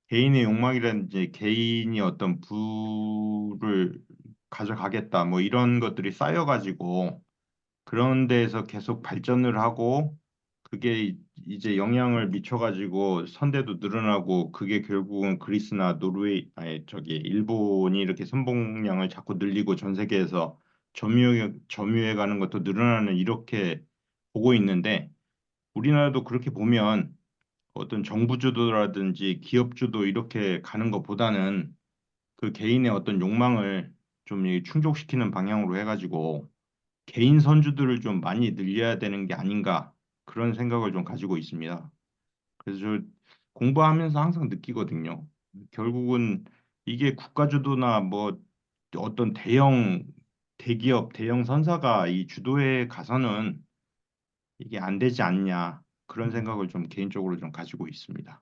개인의 욕망이라든지 개인이 어떤 부를 가져가겠다, 뭐 이런 것들이 쌓여가지고, 그런 데에서 계속 발전을 하고, 그게 이제 영향을 미쳐가지고 선대도 늘어나고, 그게 결국은 그리스나 노르웨이, 아니 저기 일본이 이렇게 선봉량을 자꾸 늘리고 전 세계에서 점유해 가는 것도 늘어나는, 이렇게 보고 있는데, 우리나라도 그렇게 보면 어떤 정부 주도라든지 기업 주도 이렇게 가는 것보다는 그 개인의 어떤 욕망을 좀 충족시키는 방향으로 해가지고 개인 선주들을 좀 많이 늘려야 되는 게 아닌가, 그런 생각을 좀 가지고 있습니다. 그래서 저 공부하면서 항상 느끼거든요. 결국은 이게 국가 주도나 뭐 어떤 대기업, 대형 선사가 이 주도에 가서는 이게 안 되지 않냐, 그런 생각을 좀 개인적으로 좀 가지고 있습니다.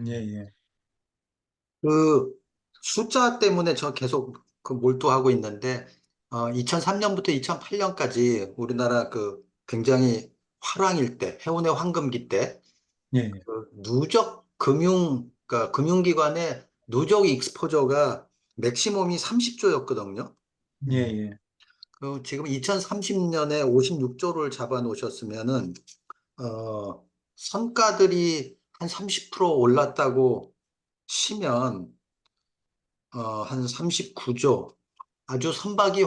예, 예. 그 숫자 때문에 저 계속 그 몰두하고 있는데 2003년부터 2008년까지 우리나라 그 굉장히 화랑일 때, 해운의 황금기 때 예, 예. 그 누적 그러니까 금융기관의 누적 익스포저가 맥시멈이 30조였거든요. 예, 예. 그 지금 2030년에 56조를 잡아 놓으셨으면은 성과들이 한 30% 올랐다고 치면 한 39조, 아주 선박이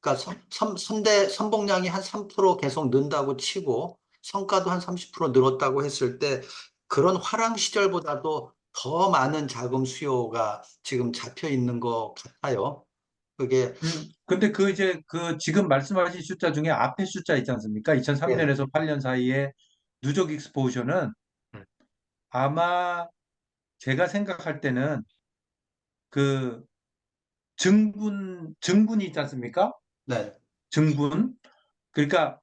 그러니까 선봉량이 한 3% 계속 는다고 치고 성과도 한 30% 늘었다고 했을 때 그런 화랑 시절보다도 더 많은 자금 수요가 지금 잡혀 있는 것 같아요. 그게 근데 지금 말씀하신 숫자 중에 앞에 숫자 있지 않습니까? 예, 2003년에서 8년 사이에 누적 익스포저는 아마 제가 생각할 때는 그 증분이 있지 않습니까? 네, 증분. 그러니까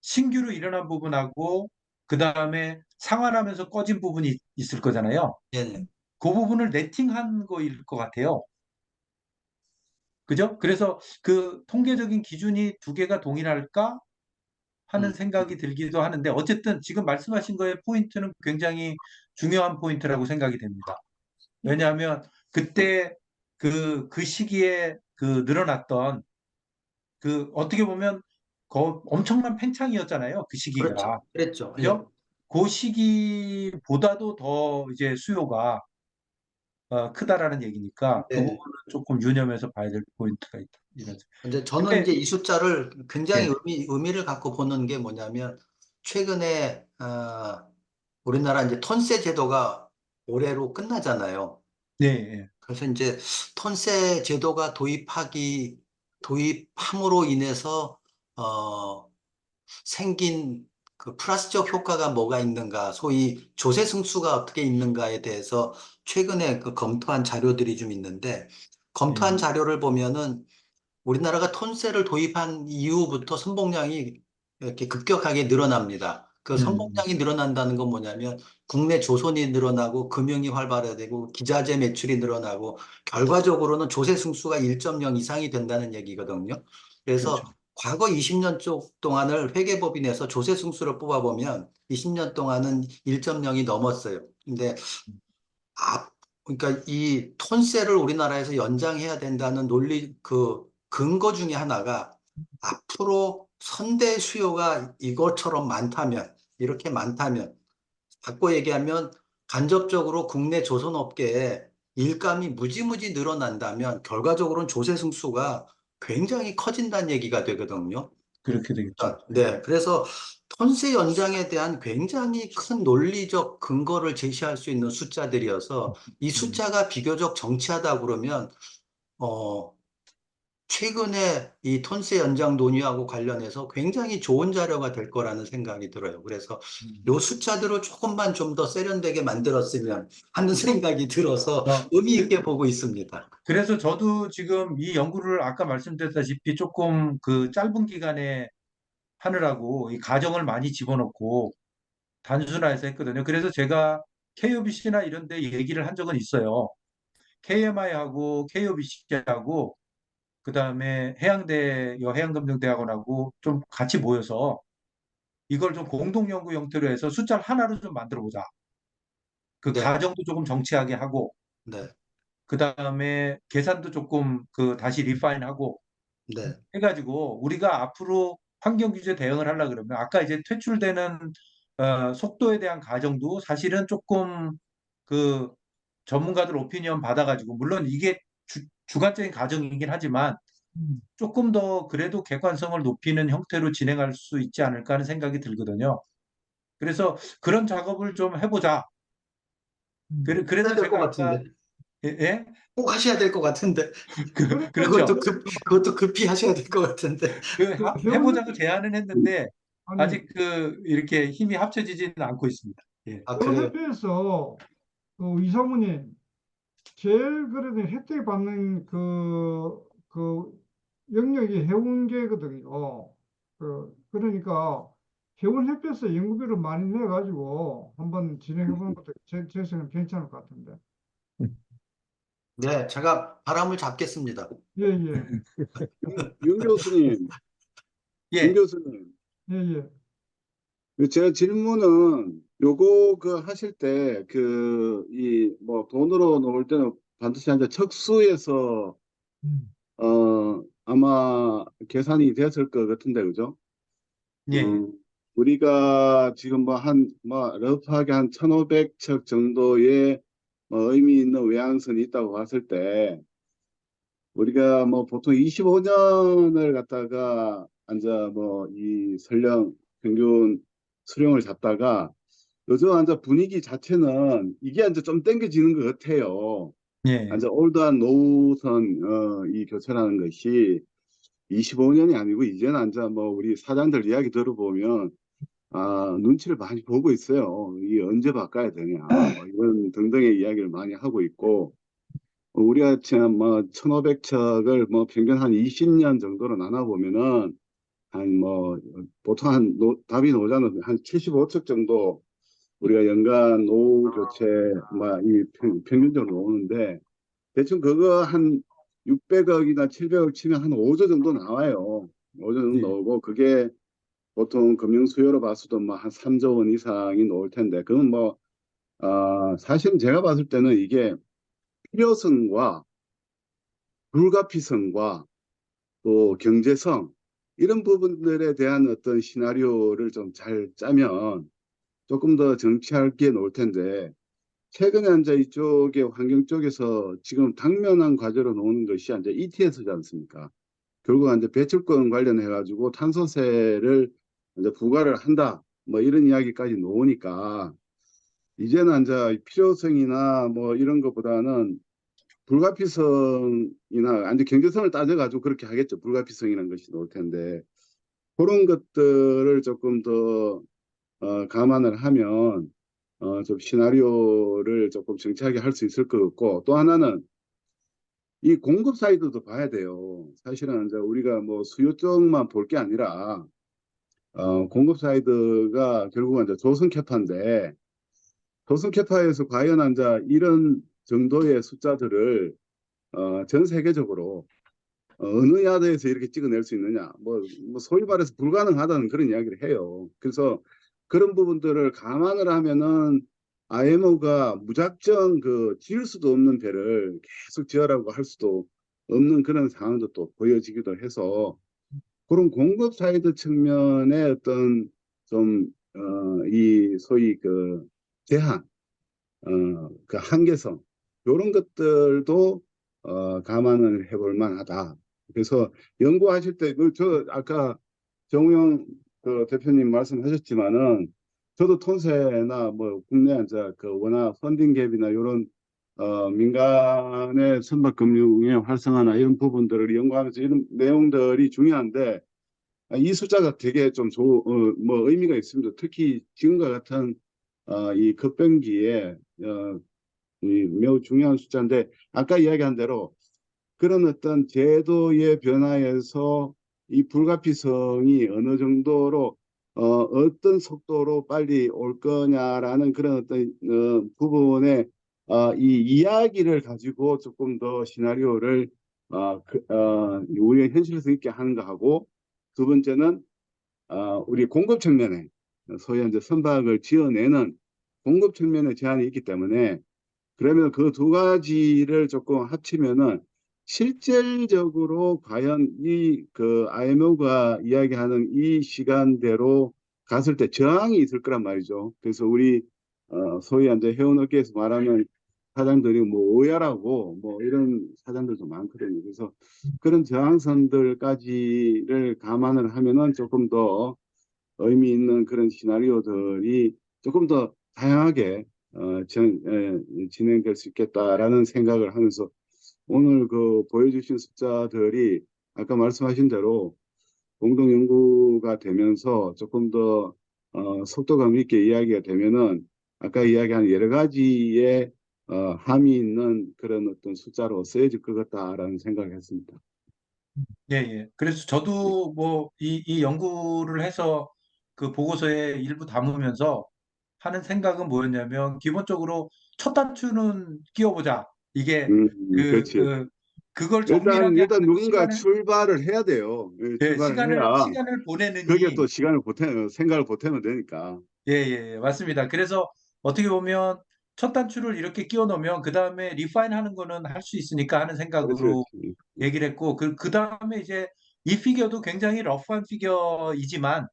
신규로 일어난 부분하고 그 다음에 상환하면서 꺼진 부분이 있을 거잖아요. 예, 네. 그 부분을 네팅한 거일 것 같아요. 그죠? 그래서 그 통계적인 기준이 두 개가 동일할까 하는 음, 생각이 들기도 하는데 어쨌든 지금 말씀하신 거의 포인트는 굉장히 중요한 포인트라고 생각이 됩니다. 왜냐하면 그때 그 시기에 그 늘어났던 어떻게 보면 엄청난 팽창이었잖아요. 그 그렇죠. 시기가. 그랬죠. 예. 그죠? 그 시기보다도 더 이제 수요가 크다라는 얘기니까 그 네. 부분은 조금 유념해서 봐야 될 포인트가 있다. 이런. 근데 저는 이제 근데 이 숫자를 굉장히 예, 의미를 갖고 보는 게 뭐냐면 최근에 우리나라 이제 턴세 제도가 올해로 끝나잖아요. 네, 예, 그래서 이제 턴세 제도가 도입함으로 인해서 어, 생긴 그 플러스적 효과가 뭐가 있는가, 소위 조세승수가 어떻게 있는가에 대해서 최근에 그 검토한 자료들이 좀 있는데 검토한 예, 자료를 보면은 우리나라가 톤세를 도입한 이후부터 선봉량이 이렇게 급격하게 늘어납니다. 그 음, 선봉량이 늘어난다는 건 뭐냐면 국내 조선이 늘어나고 금융이 활발화되고 기자재 매출이 늘어나고 결과적으로는 조세 승수가 1.0 이상이 된다는 얘기거든요. 그래서 그렇죠. 과거 20년 쪽 동안을 회계법인에서 조세 승수를 뽑아보면 20년 동안은 1.0이 넘었어요. 근데 그러니까 이 톤세를 우리나라에서 연장해야 된다는 그 근거 중에 하나가 앞으로 선대 수요가 이것처럼 많다면, 이렇게 많다면, 바꿔 얘기하면 간접적으로 국내 조선업계에 일감이 무지무지 늘어난다면 결과적으로는 조세 승수가 굉장히 커진다는 얘기가 되거든요. 그렇게 되겠죠. 네, 그래서 턴세 연장에 대한 굉장히 큰 논리적 근거를 제시할 수 있는 숫자들이어서 이 음, 숫자가 비교적 정치하다 그러면 어, 최근에 이 톤세 연장 논의하고 관련해서 굉장히 좋은 자료가 될 거라는 생각이 들어요. 그래서 요 숫자들을 조금만 좀 더 세련되게 만들었으면 하는 생각이 들어서 어, 의미 그, 있게 보고 있습니다. 그래서 저도 지금 이 연구를 아까 말씀드렸다시피 조금 그 짧은 기간에 하느라고 이 가정을 많이 집어넣고 단순화해서 했거든요. 그래서 제가 KOBC나 이런 데 얘기를 한 적은 있어요. KMI하고 KOBC하고 그다음에 해양대 여해양검정대학원하고 좀 같이 모여서 이걸 좀 공동연구 형태로 해서 숫자를 하나로 좀 만들어 보자. 그 네, 가정도 조금 정치하게 하고 네, 그다음에 계산도 조금 그 다시 리파인하고 네, 해가지고 우리가 앞으로 환경 규제 대응을 하려 그러면 아까 이제 퇴출되는 속도에 대한 가정도 사실은 조금 그 전문가들 오피니언 받아가지고 물론 이게 주관적인 가정이긴 하지만 음, 조금 더 그래도 객관성을 높이는 형태로 진행할 수 있지 않을까 하는 생각이 들거든요. 그래서 그런 작업을 좀 해보자. 해야 그래서 될 것 제가 아까 같은데. 예? 예? 꼭 하셔야 될 것 같은데. 그렇죠. 그것도 급히 하셔야 될 것 같은데. 해운, 해보자고 제안은 했는데 아니, 아직 그 이렇게 힘이 합쳐지지는 않고 있습니다. 예. 아, 그래요? 해운협회에서 그 이사모님, 제일 그래도 혜택 받는 그 영역이 해운계거든요. 그러니까 해운협회에서 연구비를 많이 내가지고 한번 진행해보는 것도 제 생각은 괜찮을 것 같은데. 네, 제가 바람을 잡겠습니다. 예, 예, 윤 교수님, 윤 예. 교수님, 예, 예. 제가 질문은 요거 그 하실 때 그 이 뭐 돈으로 놓을 때는 반드시 이제 척수해서 음, 아마 계산이 됐을 것 같은데 그죠? 예. 예. 우리가 지금 뭐 러프하게 한 1,500척 정도의 뭐 의미 있는 외항선이 있다고 봤을 때 우리가 뭐 보통 25년을 갖다가 앉아 뭐 이 설령 평균 수령을 잡다가 요즘 앉아 분위기 자체는 이게 앉아 좀 땡겨지는 것 같아요. 예. 앉아 올드한 노후선 이 교체라는 것이 25년이 아니고 이제는 앉아 뭐 우리 사장들 이야기 들어보면 눈치를 많이 보고 있어요. 이게 언제 바꿔야 되냐 뭐 이런 등등의 이야기를 많이 하고 있고 우리가 지금 뭐 1,500척을 뭐 평균 한 20년 정도로 나눠보면은 한 뭐 보통 답이 나오자면 한 75척 정도 우리가 연간 노후 교체 뭐이 평균적으로 나오는데 대충 그거 한 600억이나 700억 치면 한 5조 정도 나와요. 5조 정도 예. 나오고 그게 보통 금융 수요로 봤어도 뭐 한 3조 원 이상이 나올 텐데 그건 뭐 사실은 제가 봤을 때는 이게 필요성과 불가피성과 또 경제성 이런 부분들에 대한 어떤 시나리오를 좀 잘 짜면 조금 더 정치할 게 나올 텐데 최근에 이제 이쪽에 환경 쪽에서 지금 당면한 과제로 나오는 것이 이제 ETS지 않습니까? 결국 이제 배출권 관련해 가지고 탄소세를 이제 부과를 한다. 뭐 이런 이야기까지 나오니까 이제는 이제 필요성이나 뭐 이런 것보다는 불가피성이나 아니 경제성을 따져가지고 그렇게 하겠죠. 불가피성이라는 것이 나올 텐데 그런 것들을 조금 더 감안을 하면 좀 시나리오를 조금 정치하게 할 수 있을 것 같고 또 하나는 이 공급 사이드도 봐야 돼요. 사실은 이제 우리가 뭐 수요 쪽만 볼 게 아니라 공급 사이드가 결국은 이제 조선 캐파인데 조선 캐파에서 과연 이제 이런 정도의 숫자들을 전 세계적으로 어느 야드에서 이렇게 찍어낼 수 있느냐. 뭐 소위 말해서 불가능하다는 그런 이야기를 해요. 그래서 그런 부분들을 감안을 하면은 IMO가 무작정 그 지을 수도 없는 배를 계속 지으라고 할 수도 없는 그런 상황도 또 보여지기도 해서 그런 공급 사이드 측면의 어떤 좀, 이 소위 그 제한, 그 한계성, 이런 것들도 감안을 해볼 만하다. 그래서 연구하실 때, 저 아까 정우영 그 대표님 말씀하셨지만은 저도 톤세나 뭐 국내 이제 그 워낙 펀딩 갭이나 이런 민간의 선박금융의 활성화나 이런 부분들을 연구하면서 이런 내용들이 중요한데 이 숫자가 되게 좀 뭐 의미가 있습니다. 특히 지금과 같은 이 급변기에 이 매우 중요한 숫자인데 아까 이야기한 대로 그런 어떤 제도의 변화에서 이 불가피성이 어느 정도로 어떤 속도로 빨리 올 거냐라는 그런 어떤 부분에 이 이야기를 가지고 조금 더 시나리오를 우리가 현실성 있게 하는 거하고 두 번째는 우리 공급 측면에 소위 이제 선박을 지어내는 공급 측면에 제한이 있기 때문에 그러면 그 두 가지를 조금 합치면은 실질적으로 과연 이 그 IMO가 이야기하는 이 시간대로 갔을 때 저항이 있을 거란 말이죠. 그래서 우리 소위 이제 해운업계에서 말하면 사장들이 뭐 오야라고 뭐 이런 사장들도 많거든요. 그래서 그런 저항선들까지를 감안을 하면은 조금 더 의미 있는 그런 시나리오들이 조금 더 다양하게 진행될 수 있겠다라는 생각을 하면서 오늘 그 보여주신 숫자들이 아까 말씀하신 대로 공동 연구가 되면서 조금 더 속도감 있게 이야기가 되면은 아까 이야기한 여러 가지의 함이 있는 그런 어떤 숫자로 쓰여질 것 같다라는 생각을 했습니다. 예, 예. 그래서 저도 뭐 이 연구를 해서 그 보고서에 일부 담으면서 하는 생각은 뭐였냐면 기본적으로 첫 단추는 끼워보자. 이게 그렇지. 그걸 일단 정밀하게 하는데 누군가 출발을 해야 돼요. 예, 예, 출발을 해야 시간을 거기에 또 보내느니 시간을 생각을 보태면 되니까. 예, 예, 예, 맞습니다. 그래서 어떻게 보면 첫 단추를 이렇게 끼워 넣으면 그 다음에 리파인 하는 거는 할 수 있으니까 하는 그렇지, 생각으로 그렇지. 얘기를 했고 그 다음에 이제 이 피겨도 굉장히 러프한 피겨이지만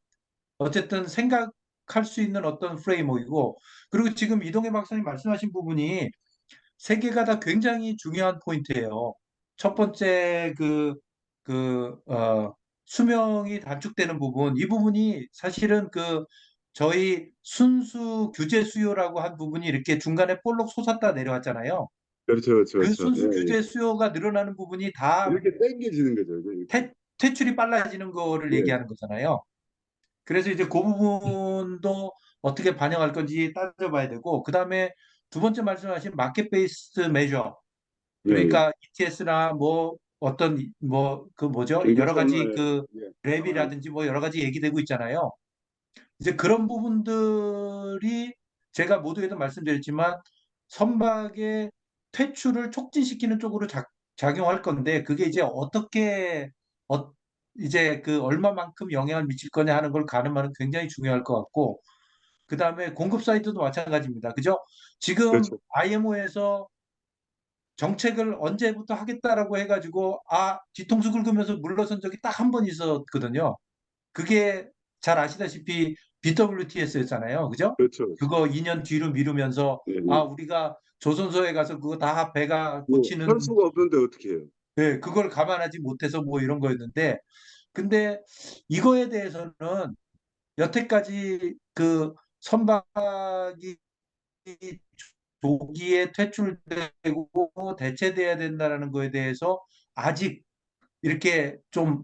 어쨌든 생각할 수 있는 어떤 프레임워크이고 그리고 지금 이동해 박사님 말씀하신 부분이 세 개가 다 굉장히 중요한 포인트예요. 첫 번째 수명이 단축되는 부분, 이 부분이 사실은 저희 순수 규제 수요라고 한 부분이 이렇게 중간에 볼록 솟았다 내려왔잖아요. 그렇죠, 그렇죠, 그 그렇죠. 순수 예, 예. 규제 수요가 늘어나는 부분이 다 이렇게 땡겨지는 거죠. 이렇게. 퇴출이 빨라지는 거를 예, 얘기하는 거잖아요. 그래서 이제 그 부분도 어떻게 반영할 건지 따져봐야 되고, 그 다음에 두 번째 말씀하신 마켓 베이스드 메저, 예, 예. 그러니까 ETS나 뭐 어떤 뭐 그 뭐죠? 여러 가지 경계선을, 그 예. 랩이라든지 뭐 여러 가지 얘기되고 있잖아요. 이제 그런 부분들이 제가 모두에도 말씀드렸지만 선박의 퇴출을 촉진시키는 쪽으로 작용할 건데 그게 이제 어떻게 어, 이제 그 얼마만큼 영향을 미칠 거냐 하는 걸 가늠하는 굉장히 중요할 것 같고 그 다음에 공급 사이드도 마찬가지입니다. 그죠? 지금 그렇죠. IMO에서 정책을 언제부터 하겠다라고 해가지고 뒤통수 긁으면서 물러선 적이 딱 한 번 있었거든요. 그게 잘 아시다시피 BWTS였잖아요. 그죠? 그렇죠. 그렇죠. 그거 2년 뒤로 미루면서 예, 예. 우리가 조선소에 가서 그거 다 배가 뭐, 할 고치는 수가 없는데 어떻게 해요? 예, 그걸 감안하지 못해서 뭐 이런 거였는데 근데 이거에 대해서는 여태까지 그 선박이 조기에 퇴출되고 대체돼야 된다라는 거에 대해서 아직 이렇게 좀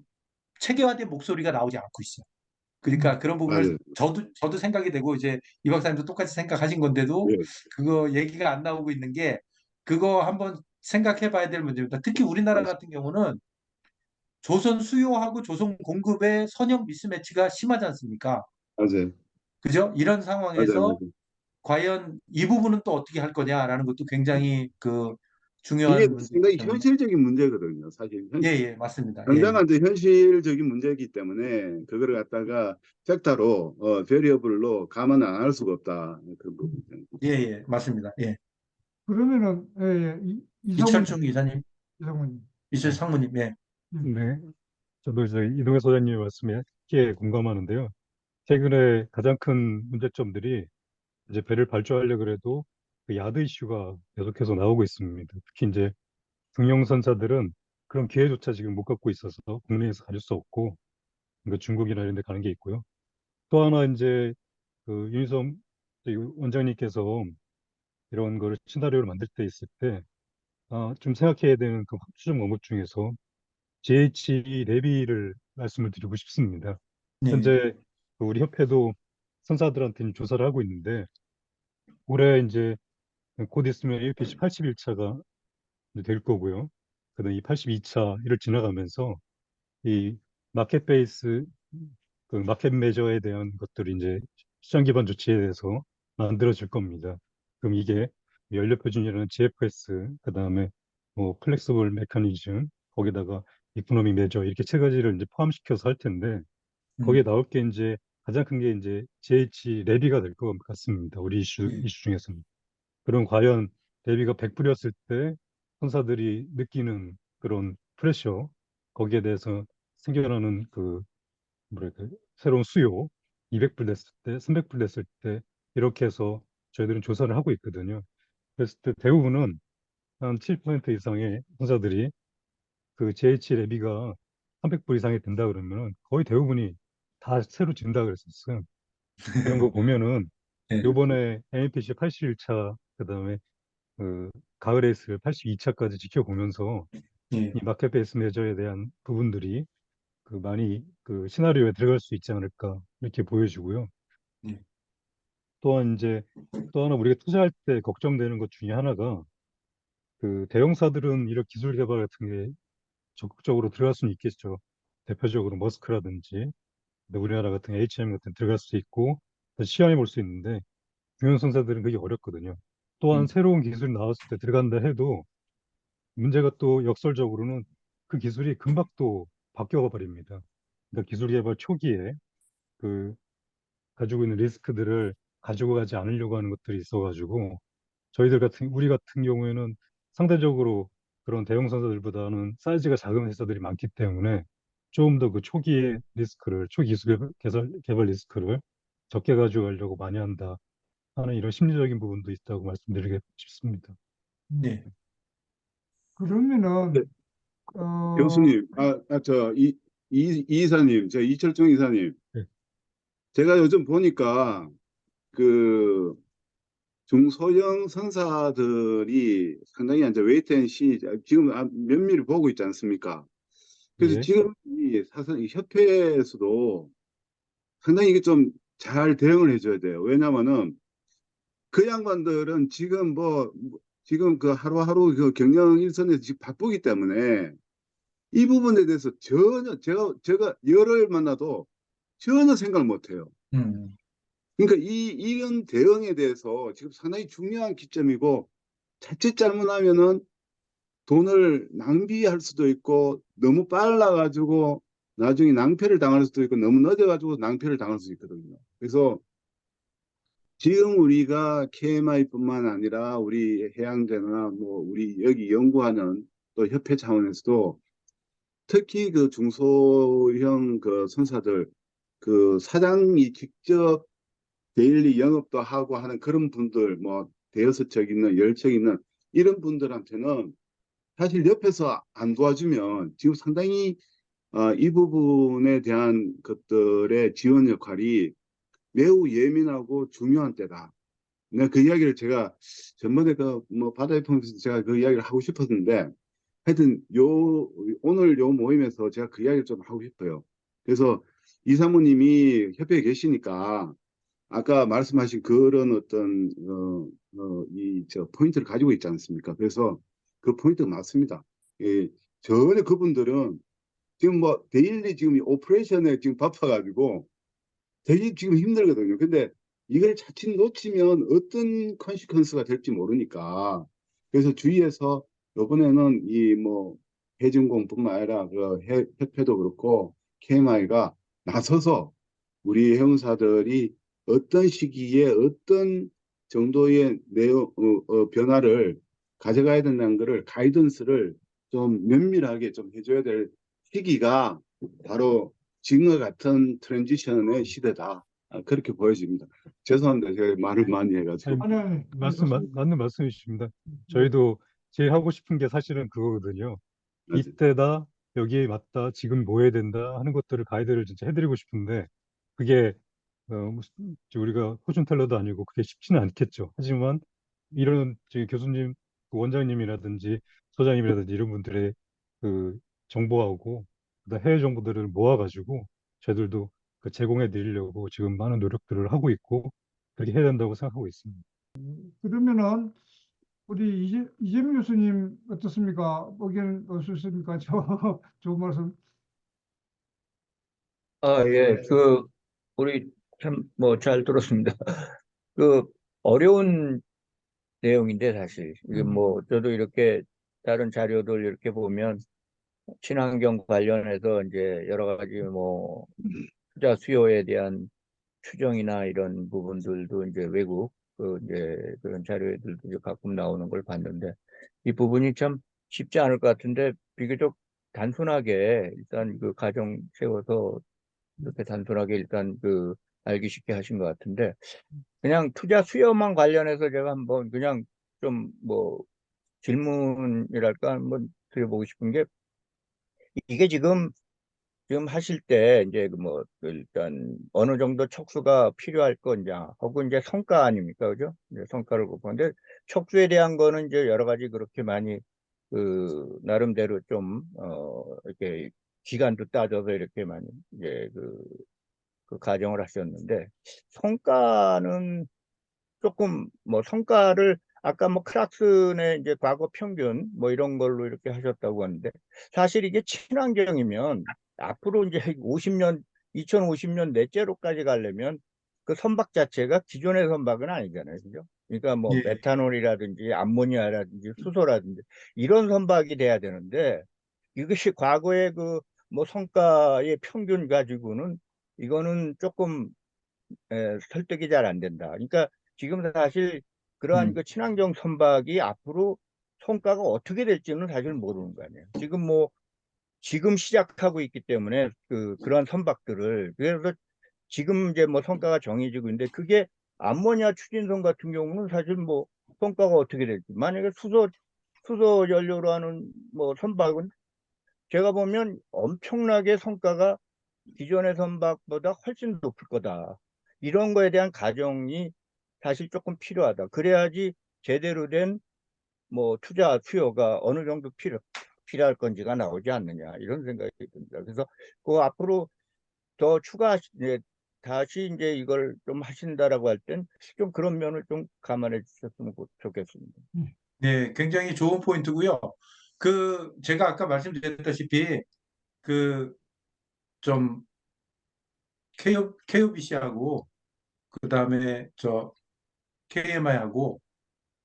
체계화된 목소리가 나오지 않고 있어요. 그러니까 그런 부분을 맞아요. 저도 생각이 되고 이제 이 박사님도 똑같이 생각하신 건데도 예, 그거 얘기가 안 나오고 있는 게 그거 한번 생각해 봐야 될 문제입니다. 특히 우리나라 맞아요. 같은 경우는 조선 수요하고 조선 공급의 선형 미스매치가 심하지 않습니까? 맞아요. 그죠? 이런 맞아요. 상황에서 맞아요. 과연 이 부분은 또 어떻게 할 거냐라는 것도 굉장히 이게 중요한 문제이기 상당히 때문에 현실적인 문제거든요. 사실 예, 예, 맞습니다. 예, 예. 당장은 이제 현실적인 문제이기 때문에 그거를 갖다가 팩타로 베리어블로 감안을 안 할 수가 없다. 그런 부분이죠. 예, 예, 맞습니다. 예. 그러면은 이성훈 이철중 이사님, 이성훈 이철 상무님, 예. 네, 저도 이제 이동현 소장님 말씀에 깊게 공감하는데요. 최근에 가장 큰 문제점들이 이제 배를 발주하려 그래도 그 야드 이슈가 계속해서 나오고 있습니다. 특히 이제 중형선사들은 그런 기회조차 지금 못 갖고 있어서 국내에서 가질 수 없고 그러니까 중국이나 이런 데 가는 게 있고요. 또 하나 이제 그 윤희섬 원장님께서 이런 거를 시나리오를 만들 때 있을 때 좀 생각해야 되는 그 추정 방법 중에서 GH 레비를 말씀을 드리고 싶습니다. 네. 현재 그 우리 협회도 선사들한테 조사를 하고 있는데 올해 이제 곧 있으면 APC 81차가 될 거고요. 그다음 이 82차를 지나가면서 이 마켓 베이스 그 마켓 매저에 대한 것들이 이제 시장 기반 조치에 대해서 만들어질 겁니다. 그럼 이게 연료 표준이라는 GFS, 그다음에 뭐 플렉서블 메커니즘, 거기다가 이코노미 매저 이렇게 세 가지를 이제 포함시켜서 할 텐데 거기에 나올 게 이제 가장 큰 게 이제 GH 레비가 될 것 같습니다. 우리 네. 이슈 중에서는. 그럼 과연 레비가 100불이었을 때 선사들이 느끼는 그런 프레셔, 거기에 대해서 생겨나는 그 뭐랄까 새로운 수요 200불 됐을 때 300불 됐을 때 이렇게 해서 저희들은 조사를 하고 있거든요. 그랬을 때 대부분은 한 7% 이상의 혼자들이 그 GH 레비가 300불 이상이 된다 그러면 거의 대부분이 다 새로 진다 그랬었어요. 이런 거 보면은 네. 요번에 NPC 81차 그다음에 그 가을 레이스 82차까지 지켜보면서 네. 이 마켓 베이스 매저에 대한 부분들이 그 많이 그 시나리오에 들어갈 수 있지 않을까 이렇게 보여지고요. 네. 또한 이제 또 하나 우리가 투자할 때 걱정되는 것 중에 하나가 그 대형사들은 이런 기술 개발 같은 게 적극적으로 들어갈 수는 있겠죠. 대표적으로 머스크라든지 우리나라 같은 HM 같은 데 들어갈 수 있고 시험해 볼 수 있는데 중형 선사들은 그게 어렵거든요. 또한 새로운 기술이 나왔을 때 들어간다 해도 문제가 또 역설적으로는 그 기술이 금방 또 바뀌어 버립니다. 그러니까 기술 개발 초기에 그 가지고 있는 리스크들을 가지고 가지 않으려고 하는 것들이 있어가지고 우리 같은 경우에는 상대적으로 그런 대형 선사들보다는 사이즈가 작은 회사들이 많기 때문에 조금 더 그 초기의 리스크를 초기술 개발 리스크를 적게 가져가려고 많이 한다 하는 이런 심리적인 부분도 있다고 말씀드리고 싶습니다. 네. 네, 그러면은 교수님, 이사님, 이철종 이사님, 네, 제가 요즘 보니까 그 중소형 선사들이 상당히 이제 웨이트앤시 지금 면밀히 보고 있지 않습니까? 그래서 예, 지금 이 사실 이 협회에서도 상당히 이게 좀 잘 대응을 해줘야 돼요. 왜냐면은 그 양반들은 지금 지금 그 하루하루 그 경영 일선에서 지금 바쁘기 때문에 이 부분에 대해서 전혀 제가 열흘 만나도 전혀 생각을 못 해요. 음. 그러니까 이런 대응에 대해서 지금 상당히 중요한 기점이고 자칫 잘못하면은 돈을 낭비할 수도 있고 너무 빨라가지고 나중에 낭패를 당할 수도 있고 너무 늦어가지고 낭패를 당할 수도 있거든요. 그래서 지금 우리가 KMI뿐만 아니라 우리 해양대나 뭐 우리 여기 연구하는 또 협회 차원에서도 특히 그 중소형 그 선사들 그 사장이 직접 데일리 영업도 하고 하는 그런 분들 뭐 대여섯 척 있는 열 척 있는 이런 분들한테는 사실 옆에서 안 도와주면 지금 상당히 이 부분에 대한 것들의 지원 역할이 매우 예민하고 중요한 때다. 내가 그 이야기를 제가 전번에 그 뭐 바다의 통에서 제가 그 이야기를 하고 싶었는데 하여튼 오늘 요 모임에서 제가 그 이야기를 좀 하고 싶어요. 그래서 이사모님이 협회에 계시니까 아까 말씀하신 그런 어떤 이 저 포인트를 가지고 있지 않습니까? 그래서 그 포인트가 맞습니다. 예, 전혀 그분들은 지금 뭐 데일리 지금 이 오퍼레이션에 지금 바빠가지고 되게 지금 힘들거든요. 근데 이걸 자칫 놓치면 어떤 컨시퀀스가 될지 모르니까 그래서 주위에서 이번에는 이 뭐 해증공뿐만 아니라 그 협회도 그렇고 KMI가 나서서 우리 해운사들이 어떤 시기에 어떤 정도의 변화를 가져가야 된다는 것을 가이던스를 좀 면밀하게 좀 해줘야 될 시기가 바로 지금과 같은 트랜지션의 시대다. 그렇게 보여집니다. 죄송합니다. 제가 말을 많이 해가지고. 아니, 아니, 좋습니다. 맞는 말씀이십니다. 저희도 제일 하고 싶은 게 사실은 그거거든요. 맞아요. 이때다, 여기에 맞다, 지금 뭐 해야 된다 하는 것들을 가이드를 진짜 해드리고 싶은데 그게 우리가 포춘 텔러도 아니고 그게 쉽지는 않겠죠. 하지만 이런 저기 교수님, 그 원장님이라든지 소장님이라든지 이런 분들의 그 정보하고 그다음 해외 정보들을 모아가지고 저희들도 그 제공해 드리려고 지금 많은 노력들을 하고 있고 그렇게 해야 된다고 생각하고 있습니다. 그러면은 우리 이재명 교수님 어떻습니까? 의견 어떠십니까? 좋은 말씀. 예, 우리 참, 잘 들었습니다. 그, 어려운 내용인데, 사실. 이게 저도 이렇게 다른 자료들 이렇게 보면, 친환경 관련해서 이제 여러 가지 투자 수요에 대한 추정이나 이런 부분들도 이제 외국, 이제 그런 자료들도 이제 가끔 나오는 걸 봤는데, 이 부분이 참 쉽지 않을 것 같은데, 비교적 단순하게 일단 그 가정 세워서 이렇게 단순하게 일단 알기 쉽게 하신 것 같은데, 그냥 투자 수요만 관련해서 제가 한번 그냥 좀 질문이랄까 한번 드려보고 싶은 게, 이게 지금 하실 때 이제 일단 어느 정도 척수가 필요할 거냐, 혹은 이제 성과 아닙니까? 그죠? 이제 성과를 보는데, 척수에 대한 거는 이제 여러 가지 그렇게 많이 나름대로 좀 이렇게 기간도 따져서 이렇게 많이 이제 그 가정을 하셨는데, 성과는 조금 성과를 아까 크락슨의 이제 과거 평균 이런 걸로 이렇게 하셨다고 하는데, 사실 이게 친환경이면 앞으로 이제 50년 2050년 넷째로까지 가려면 그 선박 자체가 기존의 선박은 아니잖아요, 그죠? 그러니까 예. 메탄올이라든지 암모니아라든지 수소라든지 이런 선박이 돼야 되는데, 이것이 과거의 성과의 평균 가지고는 이거는 조금 설득이 잘 안 된다. 그러니까 지금 사실 그러한 그 친환경 선박이 앞으로 성과가 어떻게 될지는 사실 모르는 거 아니에요. 지금 시작하고 있기 때문에 그런 선박들을, 그래서 지금 이제 성과가 정해지고 있는데, 그게 암모니아 추진선 같은 경우는 사실 성과가 어떻게 될지, 만약에 수소 연료로 하는 선박은 제가 보면 엄청나게 성과가 기존의 선박보다 훨씬 높을 거다. 이런 거에 대한 가정이 사실 조금 필요하다. 그래야지 제대로 된 투자 수요가 어느 정도 필요할 건지가 나오지 않느냐, 이런 생각이 듭니다. 그래서 앞으로 더 이제 다시 이제 이걸 좀 하신다라고 할 땐 좀 그런 면을 좀 감안해 주셨으면 좋겠습니다. 네, 굉장히 좋은 포인트고요. 제가 아까 말씀드렸다시피, 좀, KOBC하고, 그 다음에 KMI하고,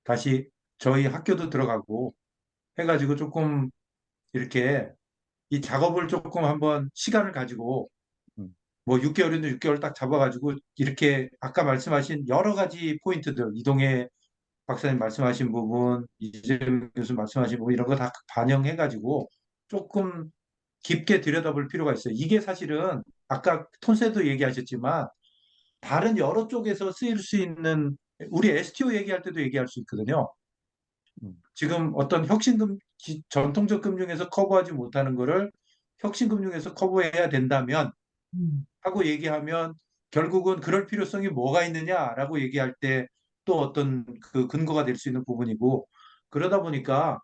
다시 저희 학교도 들어가고, 해가지고 조금, 이렇게, 이 작업을 조금 한번 시간을 가지고, 음. 6개월이면 6개월 딱 잡아가지고, 이렇게, 아까 말씀하신 여러 가지 포인트들, 이동해 박사님 말씀하신 부분, 이재명 교수 말씀하신 부분, 이런 거 다 반영해가지고 조금 깊게 들여다볼 필요가 있어요. 이게 사실은 아까 톤세도 얘기하셨지만 다른 여러 쪽에서 쓰일 수 있는, 우리 STO 얘기할 때도 얘기할 수 있거든요. 음. 지금 어떤 전통적 금융에서 커버하지 못하는 거를 혁신금융에서 커버해야 된다면 하고 얘기하면 결국은 그럴 필요성이 뭐가 있느냐라고 얘기할 때 또 어떤 그 근거가 될 수 있는 부분이고, 그러다 보니까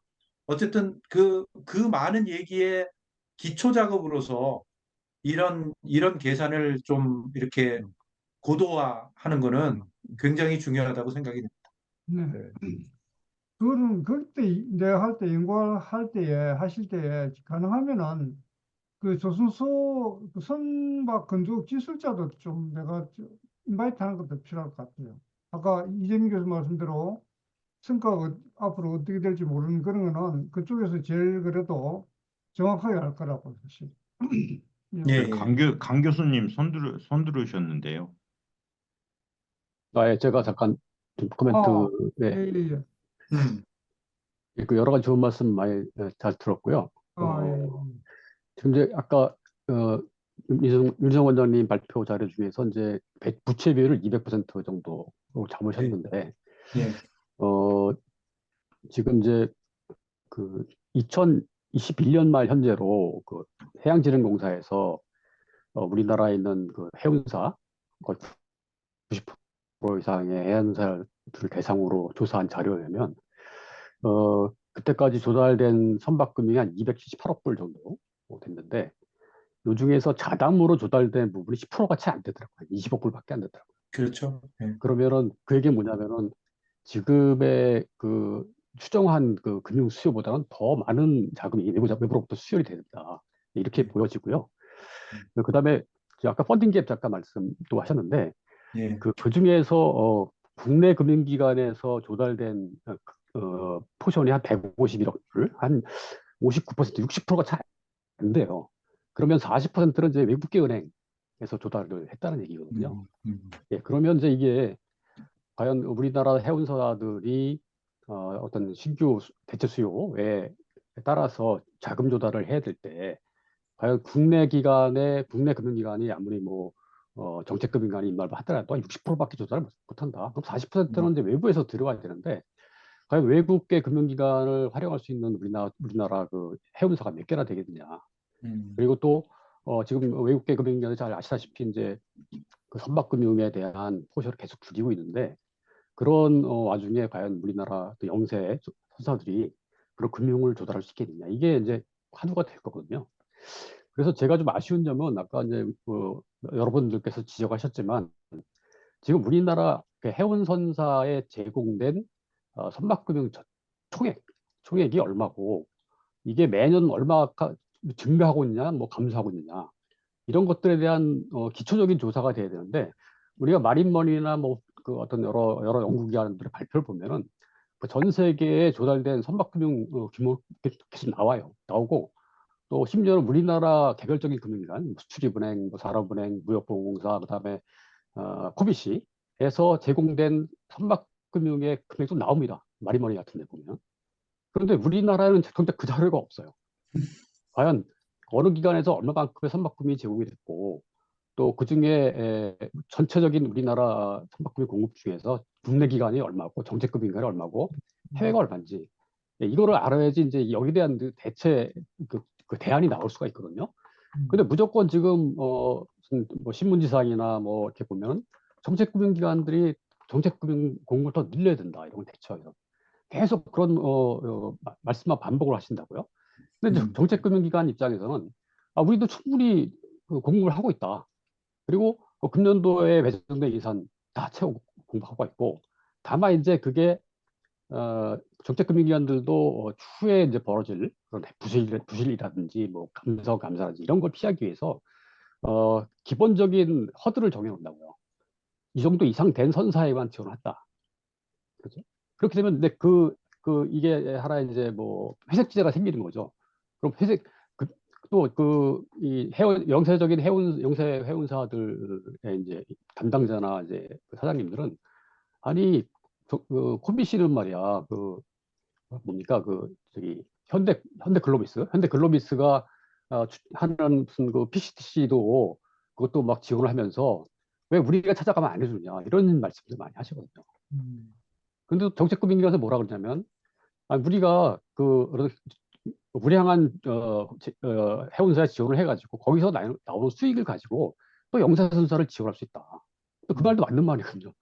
어쨌든 그 많은 얘기의 기초 작업으로서 이런 계산을 좀 이렇게 고도화하는 거는 굉장히 중요하다고 생각이 듭니다. 네. 네. 그거는 그때 내가 할 때 연구할 때에 하실 때에 가능하면은 그 조선소 그 선박 건조 기술자도 좀 내가 인바이트 하는 것도 필요할 것 같아요. 아까 이재민 교수 말씀대로 성과가 앞으로 어떻게 될지 모르는 그런 거는 그쪽에서 제일 그래도 정확하게 할 거라고 사실. 예. 예, 네, 예. 강 교수님 손 들으셨는데요. 예, 제가 잠깐 좀 코멘트, 아, 예, 예, 예, 예. 음, 그 여러 가지 좋은 말씀 많이 잘 들었고요. 아, 예, 예. 지금 이제 아까 윤성 원장님 발표 자료 중에서 이제 부채 비율을 200% 정도로 잡으셨는데, 예, 어, 지금 이제 그 2021년 말 현재로 그 해양진흥공사에서 우리나라에 있는 그 해운사 거의 90% 이상의 해운사를 대상으로 조사한 자료에 의하면 그때까지 조달된 선박금융이 한 278억 불 정도 됐는데 요 중에서 자담으로 조달된 부분이 10%가 채 안 되더라고요. 20억 불밖에 안 되더라고요. 그렇죠. 예. 그러면은 그 얘기 뭐냐면은 지금의 그 추정한 그 금융 수요보다는 더 많은 자금이 외부로부터 수혈이 된다. 이렇게 보여지고요. 그다음에 아까 펀딩 갭 잠깐 말씀도 하셨는데 예. 그 중에서 국내 금융기관에서 조달된 포션이 한 151억 불, 한 59%, 60%가 잘 안 돼요. 그러면 40%는 이제 외국계 은행에서 조달을 했다는 얘기거든요. 예, 그러면 이제 이게 과연 우리나라 해운사들이 어떤 신규 대체 수요에 따라서 자금 조달을 해야 될 때 과연 국내 금융기관이 아무리 뭐 정책금융기관이 인말을 하더라도 60%밖에 조달을 못한다. 그럼 40%는 이제 외부에서 들어와야 되는데 과연 외국계 금융기관을 활용할 수 있는 우리나라 그 해운사가 몇 개나 되겠느냐. 그리고 또 지금 외국계 금융기관이 잘 아시다시피 이제 그 선박금융에 대한 포션을 계속 줄이고 있는데 그런 와중에 과연 우리나라 또 영세 선사들이 그런 금융을 조달할 수 있겠느냐. 이게 이제 화두가 될 거거든요. 그래서 제가 좀 아쉬운 점은 아까 이제 여러분들께서 지적하셨지만 지금 우리나라 그 해운선사에 제공된 선박금융 총액이 얼마고 이게 매년 얼마가 증가하고 있냐, 뭐 감소하고 있느냐 이런 것들에 대한 기초적인 조사가 돼야 되는데 우리가 마린머니나 뭐 그 어떤 여러 연구기관들의 발표를 보면은 그 전 세계에 조달된 선박금융 규모 계속 나오고 또 심지어는 우리나라 개별적인 금융기관, 뭐 수출입은행, 뭐 산업은행, 무역보험공사, 그다음에 코비시에서 제공된 선박금융의 금액도 나옵니다. 마린머니 같은 데 보면. 그런데 우리나라에는 절대 그 자료가 없어요. 과연 어느 기관에서 얼마만큼의 선박금융이 제공이 됐고 또 그중에 전체적인 우리나라 선박금융 공급 중에서 국내 기관이 얼마고 정책금융기관이 얼마고 해외가 얼마인지 이거를 알아야지 이제 여기에 대한 그 대체 그 대안이 나올 수가 있거든요. 근데 무조건 지금 무슨 뭐 신문지상이나 뭐 이렇게 보면 정책금융기관들이 정책금융 공급을 더 늘려야 된다 이런 대처해서 계속 그런 말씀만 반복을 하신다고요. 근데 정책금융기관 입장에서는 우리도 충분히 그 공급을 하고 있다. 그리고 금년도에 배정된 예산 다 채우고 공부하고 있고 다만 이제 그게 정책금융기관들도 추후에 이제 벌어질 그런 부실이라든지 뭐 감사라든지 이런 걸 피하기 위해서 기본적인 허들을 정해놓는다고요. 이 정도 이상 된 선사에만 지원했다. 그렇죠? 그렇게 되면 근데 이게 하나의 이제 뭐 회색지대가 생기는 거죠. 그럼 이 영세적인 영세 해운사들의 이제 담당자나 이제 그 사장님들은 아니 그 코비씨는 말이야 뭡니까 저기 현대글로비스가 하는 무슨 그 PCTC도 그것도 막 지원을 하면서 왜 우리가 찾아가면 안 해주냐 이런 말씀들 많이 하시거든요. 근데 정책금융기관에서 뭐라 그러냐면 우리가 우리 향한 해운사에 지원을 해가지고 거기서 나오는 수익을 가지고 또 영세선사를 지원할 수 있다. 또 그 말도 맞는 말이거든요.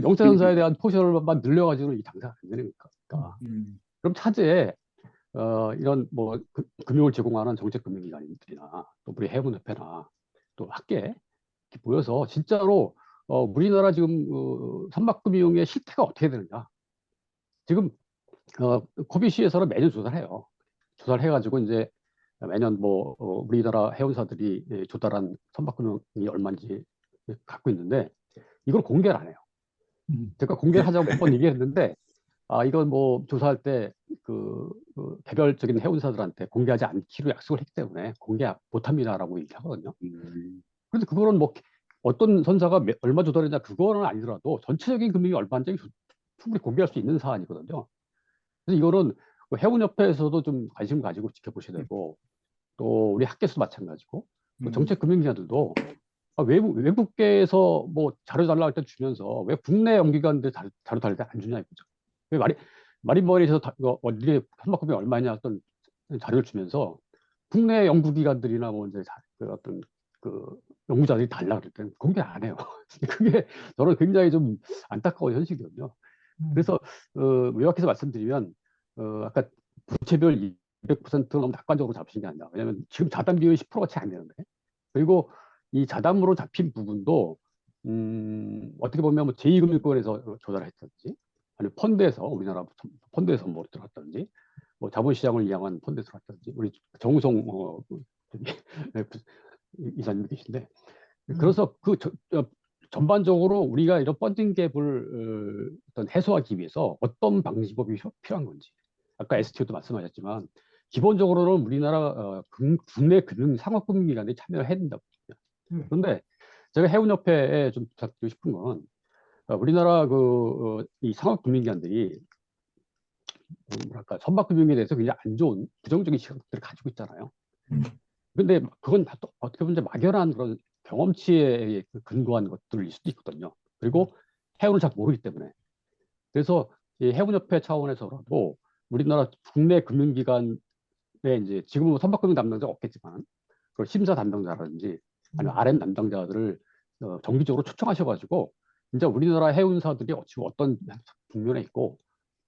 영세선사에 대한 포션을만 늘려가지고는 이 장사가 안 되는 거니까. 그럼 차제에 이런 뭐 금융을 제공하는 정책금융기관들이나 또 우리 해운협회나 또 학계 이렇게 모여서 진짜로 우리나라 지금 선박금융의 실태가 어떻게 되느냐. 지금 코비시에서는 매년 조사를 해요. 조사를 해가지고 이제 매년 뭐 우리나라 해운사들이 조달한 선박금융이 얼마인지 갖고 있는데 이걸 공개를 안 해요. 제가 공개를 하자고 몇 번 얘기했는데 이건 뭐 조사할 때 그 개별적인 해운사들한테 공개하지 않기로 약속을 했기 때문에 공개 못합니다라고 얘기하거든요. 그런데 그거는 뭐 어떤 선사가 얼마 조달했냐 그거는 아니더라도 전체적인 금융이 얼마인지 충분히 공개할 수 있는 사안이거든요. 그래서 이거는 해운협회에서도 좀 관심 가지고 지켜보셔야 되고 또 우리 학계에서도 마찬가지고 또 정책금융기관들도 외국계에서 뭐 자료 달라고 할 때 주면서 왜 국내 연구기관들 자료 달릴 때 안 주냐 이거죠. 왜 마린머니에서 니네 선박금이 얼마냐 어떤 자료를 주면서 국내 연구기관들이나 뭐 이제 어떤 연구자들이 달라 그럴 때는 공개 안 해요. 그게 저는 굉장히 좀 안타까운 현실이거든요. 그래서 요약해서 말씀드리면 아까 부채별 200%를 너무 낙관적으로 잡으신 게 아니라, 왜냐하면 지금 자담 비율이 10%가 채 안 되는데, 그리고 이 자담으로 잡힌 부분도 어떻게 보면 뭐 제2금융권에서 조달했든지, 아니면 펀드에서 우리나라 펀드에서 뭐 들어갔든지, 뭐 자본시장을 이용한 펀드에서 들어갔든지, 우리 정우성 저기, 이사님 계신데, 그래서 전반적으로 우리가 이런 펀딩 갭을 어떤 해소하기 위해서 어떤 방법이 필요한 건지, 아까 STO도 말씀하셨지만 기본적으로는 우리나라 국내 금융 상업금융기관에 참여를 해야 된다고 봅니다. 그런데 제가 해운협회에 좀 부탁드리고 싶은 건, 우리나라 이 상업금융기관들이 뭐랄까 선박금융에 대해서 굉장히 안 좋은 부정적인 시각들을 가지고 있잖아요. 근데 그건 다 또 어떻게 보면 이제 막연한 그런 경험치에 근거한 것들일 수도 있거든요. 그리고 해운을 잘 모르기 때문에. 그래서 이 해운협회 차원에서라도 우리나라 국내 금융기관에 이제 지금은 뭐 선박금융 담당자가 없겠지만 그 심사 담당자라든지 아니면 RM 담당자들을 정기적으로 초청하셔가지고 진짜 우리나라 해운사들이 지금 어떤 국면에 있고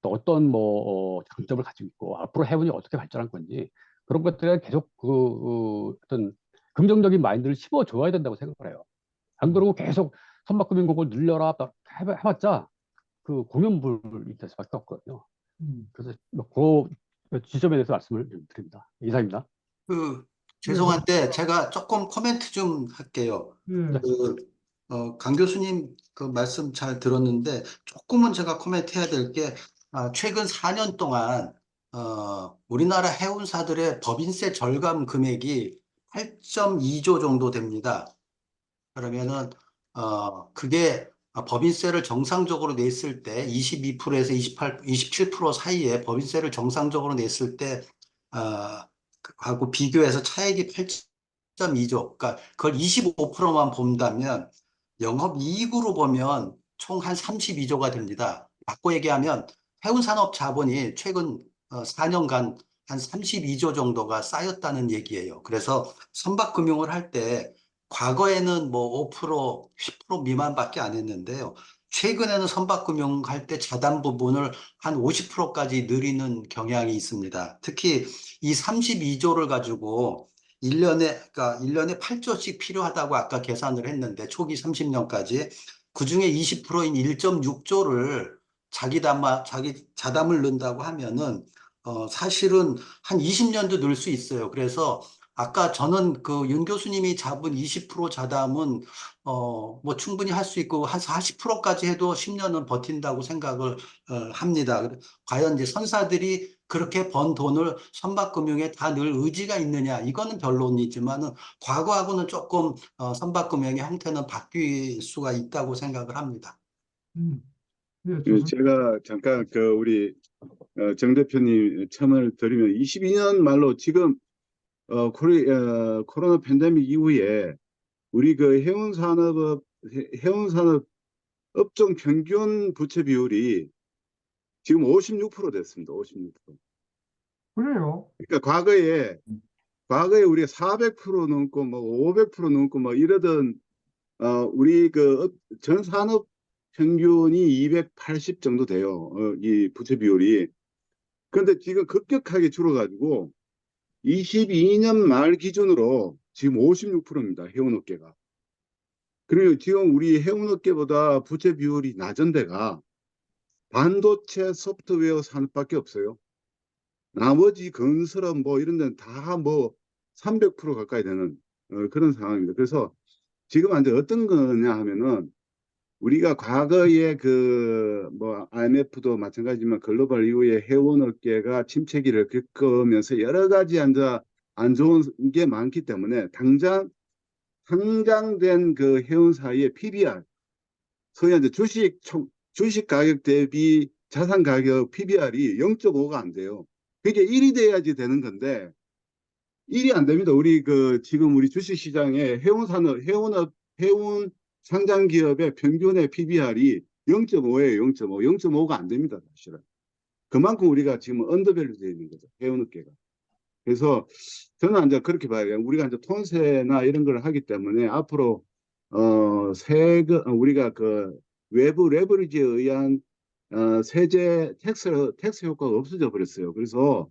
또 어떤 뭐 장점을 가지고 있고 앞으로 해운이 어떻게 발전할 건지 그런 것들에 계속 어떤 긍정적인 마인드를 심어줘야 된다고 생각을 해요. 안 그러고 계속 선박금융국을 늘려라 해봤자 그 공연불이 될 수밖에 없거든요. 그래서 그 지점에 대해서 말씀을 드립니다. 이상입니다. 죄송한데 제가 조금 코멘트 좀 할게요. 예. 강 교수님 그 말씀 잘 들었는데 조금은 제가 코멘트 해야 될 게, 최근 4년 동안 우리나라 해운사들의 법인세 절감 금액이 8.2조 정도 됩니다. 그러면은 그게 법인세를 정상적으로 냈을 때 22%에서 27% 사이에 법인세를 정상적으로 냈을 때 하고 비교해서 차액이 8.2조. 그러니까 그걸 25%만 본다면 영업이익으로 보면 총 한 32조가 됩니다. 바꿔 얘기하면 해운산업 자본이 최근 4년간 한 32조 정도가 쌓였다는 얘기예요. 그래서 선박금융을 할 때 과거에는 뭐 5%, 10% 미만밖에 안 했는데요. 최근에는 선박금융 할 때 자담 부분을 한 50%까지 늘리는 경향이 있습니다. 특히 이 32조를 가지고 1년에 8조씩 필요하다고 아까 계산을 했는데 초기 30년까지 그중에 20%인 1.6조를 자기 자담을 넣는다고 하면은 사실은 한 20년도 넣을 수 있어요. 그래서 아까 저는 그 윤 교수님이 잡은 20% 자담은 뭐 충분히 할 수 있고 한 40%까지 해도 10년은 버틴다고 생각을 합니다. 과연 이제 선사들이 그렇게 번 돈을 선박금융에 다 넣을 의지가 있느냐, 이거는 변론이지만은 과거하고는 조금 선박금융의 형태는 바뀔 수가 있다고 생각을 합니다. 예, 그 좋습니다. 제가 잠깐 우리 정 대표님 첨언을 드리면 22년 말로 지금 코로나 팬데믹 이후에 우리 그 해운산업 업종 평균 부채 비율이 지금 56% 됐습니다. 56%. 그래요. 그러니까 과거에 우리가 400% 넘고 뭐 500% 넘고 뭐 이러던 우리 그 전 산업 평균이 280 정도 돼요. 이 부채 비율이. 그런데 지금 급격하게 줄어가지고 22년 말 기준으로 지금 56%입니다. 해운업계가. 그리고 지금 우리 해운업계보다 부채 비율이 낮은 데가 반도체 소프트웨어 산업밖에 없어요. 나머지 건설업 뭐 이런 데는 다 뭐 300% 가까이 되는 그런 상황입니다. 그래서 지금 이제 어떤 거냐 하면은 우리가 과거에 뭐 IMF도 마찬가지지만 글로벌 이후에 해운업계가 침체기를 겪으면서 여러 가지 안 좋은 게 많기 때문에 당장 상장된 그 해운사의 PBR, 소위 이제 주식 가격 대비 자산 가격 PBR이 0.5가 안 돼요. 그게 1이 돼야지 되는 건데 1이 안 됩니다. 지금 우리 주식시장에 해운 상장 기업의 평균의 PBR이 0.5예요. 0.5. 0.5가 안 됩니다. 사실은. 그만큼 우리가 지금 언더밸류 되어 있는 거죠. 해운업계가. 그래서 저는 이제 그렇게 봐요. 우리가 이제 톤세나 이런 걸 하기 때문에 앞으로 세금 우리가 그 외부 레버리지에 의한 세제 텍스 효과가 없어져 버렸어요. 그래서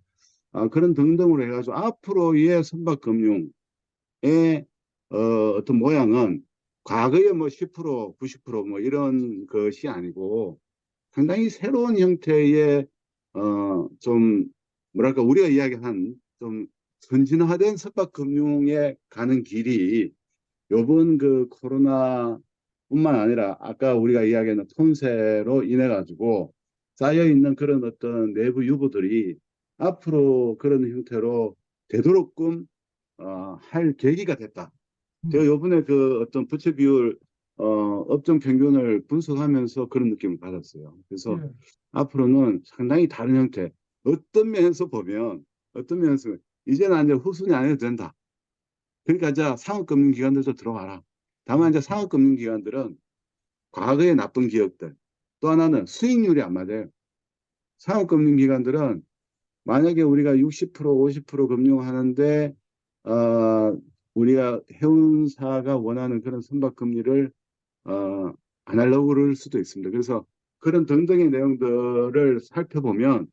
그런 등등으로 해가지고 앞으로의 선박금융의 어떤 모양은 과거에 뭐 10%, 90%뭐 이런 것이 아니고 상당히 새로운 형태의 좀 뭐랄까 우리가 이야기한 좀 선진화된 선박금융에 가는 길이 요번 그 코로나뿐만 아니라 아까 우리가 이야기한 톤세로 인해 가지고 쌓여 있는 그런 어떤 내부 유보들이 앞으로 그런 형태로 되도록끔 할 계기가 됐다. 제가 요번에 그 어떤 부채 비율 업종 평균을 분석하면서 그런 느낌을 받았어요. 그래서 예. 앞으로는 상당히 다른 형태. 어떤 면에서 이제는 이제 후순위 안 해도 된다. 그러니까 이제 상업금융기관들도 들어와라. 다만 이제 상업금융기관들은 과거의 나쁜 기억들. 또 하나는 수익률이 안 맞아요. 상업금융기관들은 만약에 우리가 60%, 50% 금융하는데 우리가 해운사가 원하는 그런 선박금리를 안 하려고 그럴 수도 있습니다. 그래서 그런 등등의 내용들을 살펴보면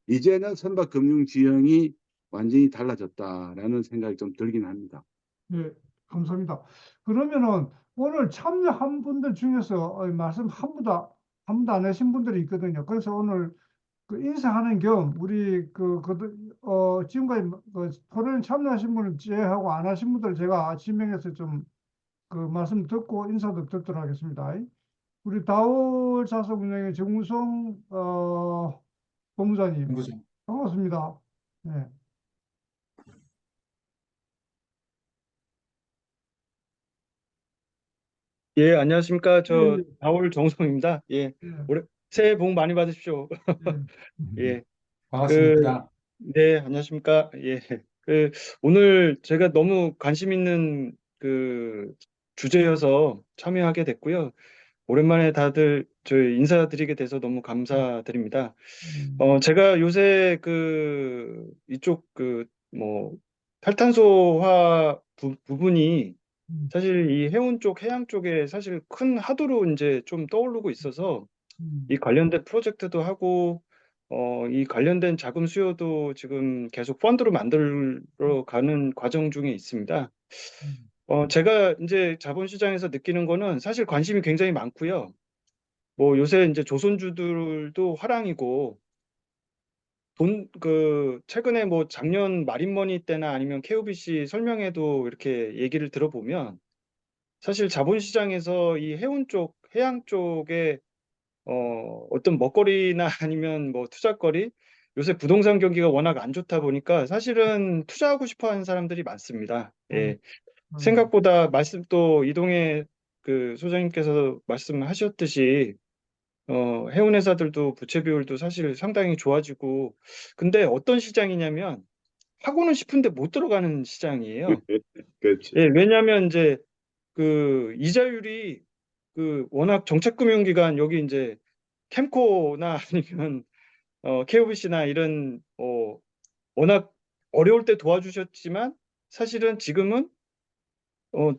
이제는 선박금융 지형이 완전히 달라졌다라는 생각이 좀 들긴 합니다. 예, 감사합니다. 그러면은 오늘 참여한 분들 중에서 말씀 한 분도 안 하신 분들이 있거든요. 그래서 오늘 그 인사하는 겸 우리 지금까지 토론에 참여하신 분을 제외하고 안 하신 분들 제가 지명해서 좀 그 말씀 듣고 인사도 듣도록 하겠습니다. 우리 다올 자산운용의 정우성 본부장님 연구소. 반갑습니다. 네. 예, 안녕하십니까. 예, 저 다올 정우성입니다. 예, 예, 올해 새해 복 많이 받으십시오. 예, 예, 그, 반갑습니다. 네, 안녕하십니까. 예, 오늘 제가 너무 관심 있는 그 주제여서 참여하게 됐고요. 오랜만에 다들 저희 인사드리게 돼서 너무 감사드립니다. 제가 요새 이쪽 뭐 탈탄소화 부분이 사실 이 해운 쪽, 해양 쪽에 사실 큰 하도로 이제 좀 떠오르고 있어서 이 관련된 프로젝트도 하고, 이 관련된 자금 수요도 지금 계속 펀드로 만들어 가는 과정 중에 있습니다. 제가 이제 자본시장에서 느끼는 거는 사실 관심이 굉장히 많고요. 뭐 요새 이제 조선주들도 화랑이고, 최근에 뭐 작년 마린머니 때나 아니면 KOBC 설명회도 이렇게 얘기를 들어보면 사실 자본시장에서 이 해운 쪽, 해양 쪽에 어떤 먹거리나 아니면 뭐 투자거리, 요새 부동산 경기가 워낙 안 좋다 보니까 사실은 투자하고 싶어 하는 사람들이 많습니다. 예. 생각보다 또 이동해 소장님께서 말씀하셨듯이 해운 회사들도 부채 비율도 사실 상당히 좋아지고, 근데 어떤 시장이냐면 하고는 싶은데 못 들어가는 시장이에요. 그렇죠. 예, 왜냐하면 이제 이자율이 워낙 정책금융기관 여기 이제 캠코나 아니면 KOBC나 이런 워낙 어려울 때 도와주셨지만 사실은 지금은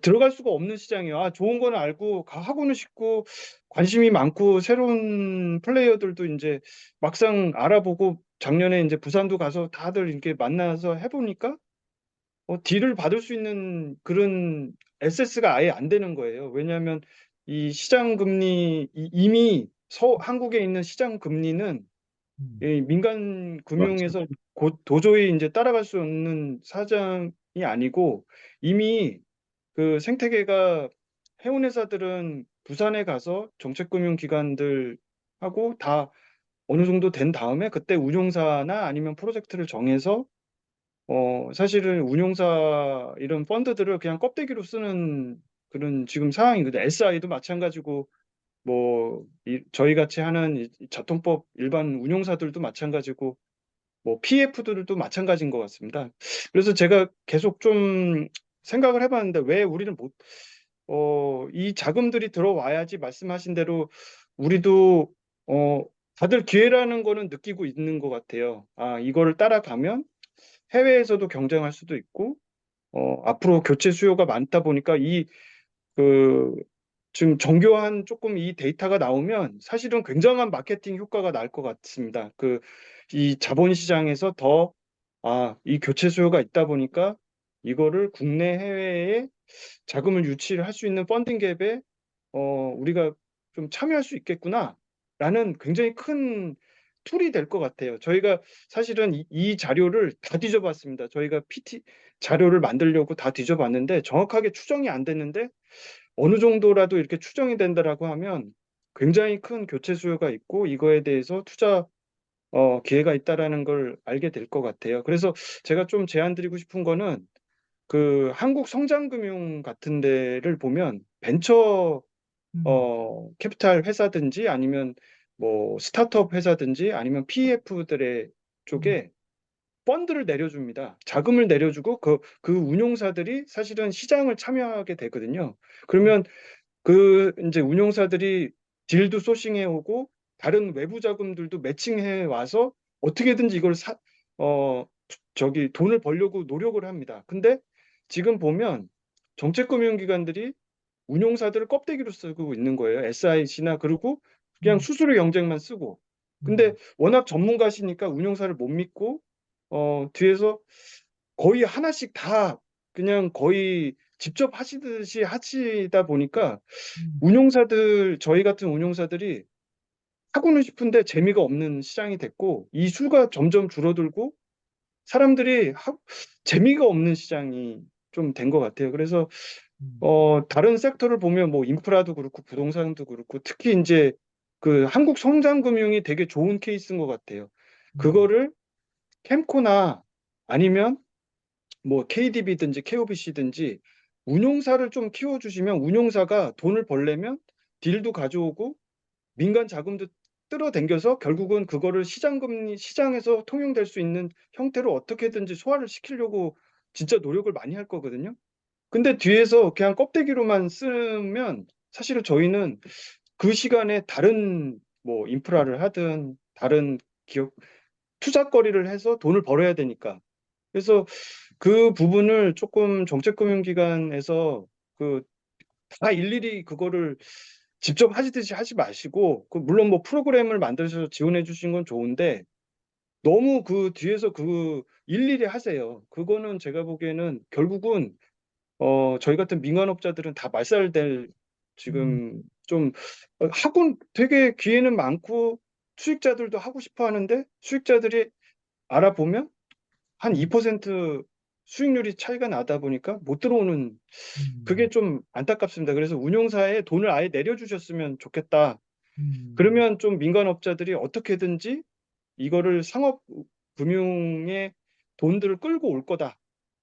들어갈 수가 없는 시장이에요. 좋은 거는 알고 하고는 싶고 관심이 많고 새로운 플레이어들도 이제 막상 알아보고 작년에 이제 부산도 가서 다들 이렇게 만나서 해보니까 딜을 받을 수 있는 그런 액세스가 아예 안 되는 거예요. 왜냐하면 이 시장 금리 이미 한국에 있는 시장 금리는 이 민간 금융에서 도저히 이제 따라갈 수 없는 사정이 아니고 이미 그 생태계가 해운 회사들은 부산에 가서 정책금융기관들하고 다 어느 정도 된 다음에 그때 운용사나 아니면 프로젝트를 정해서 사실은 운용사 이런 펀드들을 그냥 껍데기로 쓰는 그런 지금 상황이거든요. SI도 마찬가지고 저희 같이 하는 이 자통법 일반 운용사들도 마찬가지고 뭐 PF들도 마찬가지인 것 같습니다. 그래서 제가 계속 좀 생각을 해봤는데 왜 우리는 이 자금들이 들어와야지 말씀하신 대로 우리도 다들 기회라는 거는 느끼고 있는 것 같아요. 이거를 따라가면 해외에서도 경쟁할 수도 있고, 앞으로 교체 수요가 많다 보니까 그, 지금 정교한 조금 이 데이터가 나오면 사실은 굉장한 마케팅 효과가 날 것 같습니다. 이 자본시장에서 이 교체 수요가 있다 보니까 이거를 국내 해외에 자금을 유치를 할 수 있는 펀딩 갭에 우리가 좀 참여할 수 있겠구나라는 굉장히 큰 툴이 될 것 같아요. 저희가 사실은 이 자료를 다 뒤져봤습니다. 저희가 PT 자료를 만들려고 다 뒤져봤는데 정확하게 추정이 안 됐는데 어느 정도라도 이렇게 추정이 된다라고 하면 굉장히 큰 교체 수요가 있고 이거에 대해서 투자 기회가 있다라는 걸 알게 될 것 같아요. 그래서 제가 좀 제안 드리고 싶은 거는 그 한국 성장금융 같은 데를 보면 벤처 캐피탈 회사든지 아니면 뭐 스타트업 회사든지 아니면 PEF들의 쪽에 펀드를 내려줍니다. 자금을 내려주고 그 운용사들이 사실은 시장을 참여하게 되거든요. 그러면 이제 운용사들이 딜도 소싱해 오고 다른 외부 자금들도 매칭해 와서 어떻게든지 이걸 돈을 벌려고 노력을 합니다. 근데 지금 보면 정책금융기관들이 운용사들을 껍데기로 쓰고 있는 거예요. SIC나 그리고 그냥 수수료 경쟁만 쓰고. 근데 워낙 전문가시니까 운용사를 못 믿고 뒤에서 거의 하나씩 다 그냥 거의 직접 하시듯이 하시다 보니까 저희 같은 운용사들이 하고는 싶은데 재미가 없는 시장이 됐고 이 수가 점점 줄어들고 사람들이 재미가 없는 시장이 좀 된 것 같아요. 그래서 다른 섹터를 보면 뭐 인프라도 그렇고 부동산도 그렇고 특히 이제 그 한국 성장금융이 되게 좋은 케이스인 것 같아요. 그거를 캠코나 아니면 뭐 KDB든지 KOBC든지 운용사를 좀 키워주시면 운용사가 돈을 벌려면 딜도 가져오고 민간 자금도 끌어당겨서 결국은 그거를 시장에서 통용될 수 있는 형태로 어떻게든지 소화를 시키려고 진짜 노력을 많이 할 거거든요. 근데 뒤에서 그냥 껍데기로만 쓰면 사실은 저희는 그 시간에 다른 뭐 인프라를 하든 다른 기업 투자거리를 해서 돈을 벌어야 되니까. 그래서 그 부분을 조금 정책금융기관에서 다 일일이 그거를 직접 하시듯이 하지 마시고 물론 뭐 프로그램을 만들어서 지원해 주신 건 좋은데 너무 그 뒤에서 일일이 하세요. 그거는 제가 보기에는 결국은 저희 같은 민간업자들은 다 말살될 지금 좀 하고 되게 기회는 많고 수익자들도 하고 싶어 하는데 수익자들이 알아보면 한 2% 수익률이 차이가 나다 보니까 못 들어오는 그게 좀 안타깝습니다. 그래서 운용사에 돈을 아예 내려주셨으면 좋겠다. 그러면 좀 민간업자들이 어떻게든지 이거를 상업 금융의 돈들을 끌고 올 거다.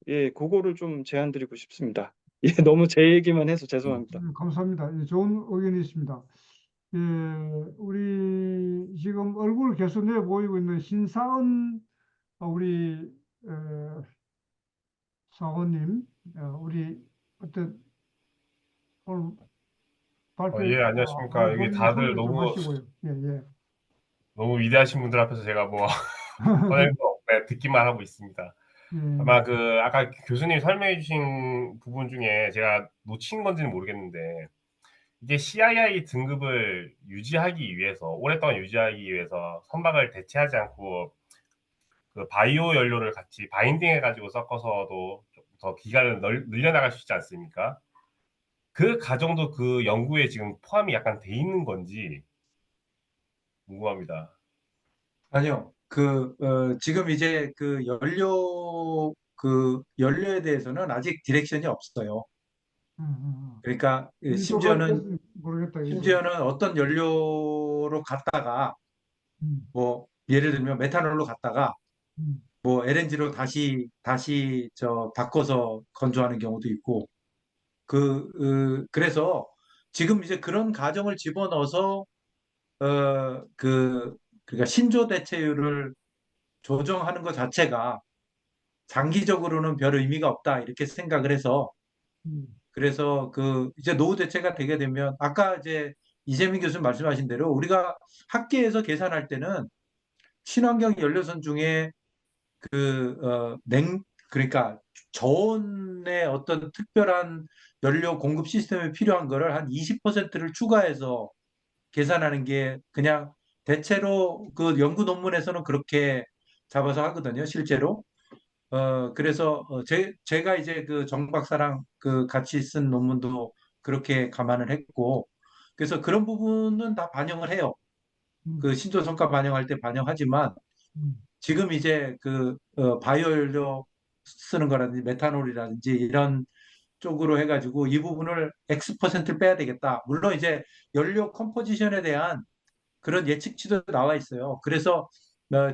예, 그거를 좀 제안드리고 싶습니다. 예, 너무 제 얘기만 해서 죄송합니다. 감사합니다. 예, 좋은 의견이십니다. 예, 우리 지금 얼굴 계속 내 보이고 있는 신사은 우리 사원님, 우리 어떤 오늘 발표 예, 안녕하십니까. 여기 본인 다들 소개 좀 하시고요. 예, 예. 너무 위대하신 분들 앞에서 제가 뭐, 꺼낼 수 없네, 듣기만 하고 있습니다. 예, 아마 아까 교수님 설명해 주신 부분 중에 제가 놓친 건지는 모르겠는데, 이게 CII 등급을 유지하기 위해서, 오랫동안 유지하기 위해서 선박을 대체하지 않고 그 바이오 연료를 같이 바인딩 해가지고 섞어서도 좀 더 기간을 늘려나갈 수 있지 않습니까? 그 과정도 그 연구에 지금 포함이 약간 돼 있는 건지 궁금합니다. 아니요. 지금 이제 연료에 대해서는 아직 디렉션이 없어요. 그러니까 의도가 모르겠다. 심지어는 어떤 연료로 갔다가 뭐 예를 들면 메탄올로 갔다가 뭐 LNG로 다시 바꿔서 건조하는 경우도 있고 그래서 지금 이제 그런 과정을 집어넣어서 그러니까 신조 대체율을 조정하는 것 자체가 장기적으로는 별 의미가 없다 이렇게 생각을 해서 그래서 이제 노후 대체가 되게 되면 아까 이제 이재민 교수님 말씀하신 대로 우리가 학계에서 계산할 때는 친환경 연료선 중에 그러니까 저온의 어떤 특별한 연료 공급 시스템에 필요한 거를 한 20%를 추가해서 계산하는 게 그냥 대체로 그 연구 논문에서는 그렇게 잡아서 하거든요, 실제로. 그래서 제가 이제 그 정 박사랑 그 같이 쓴 논문도 그렇게 감안을 했고, 그래서 그런 부분은 다 반영을 해요. 음, 그 신조 성과 반영할 때 반영하지만 음, 지금 이제 그 바이오 연료 쓰는 거라든지 메탄올이라든지 이런 쪽으로 해가지고 이 부분을 X%를 빼야 되겠다. 물론 이제 연료 컴포지션에 대한 그런 예측치도 나와 있어요. 그래서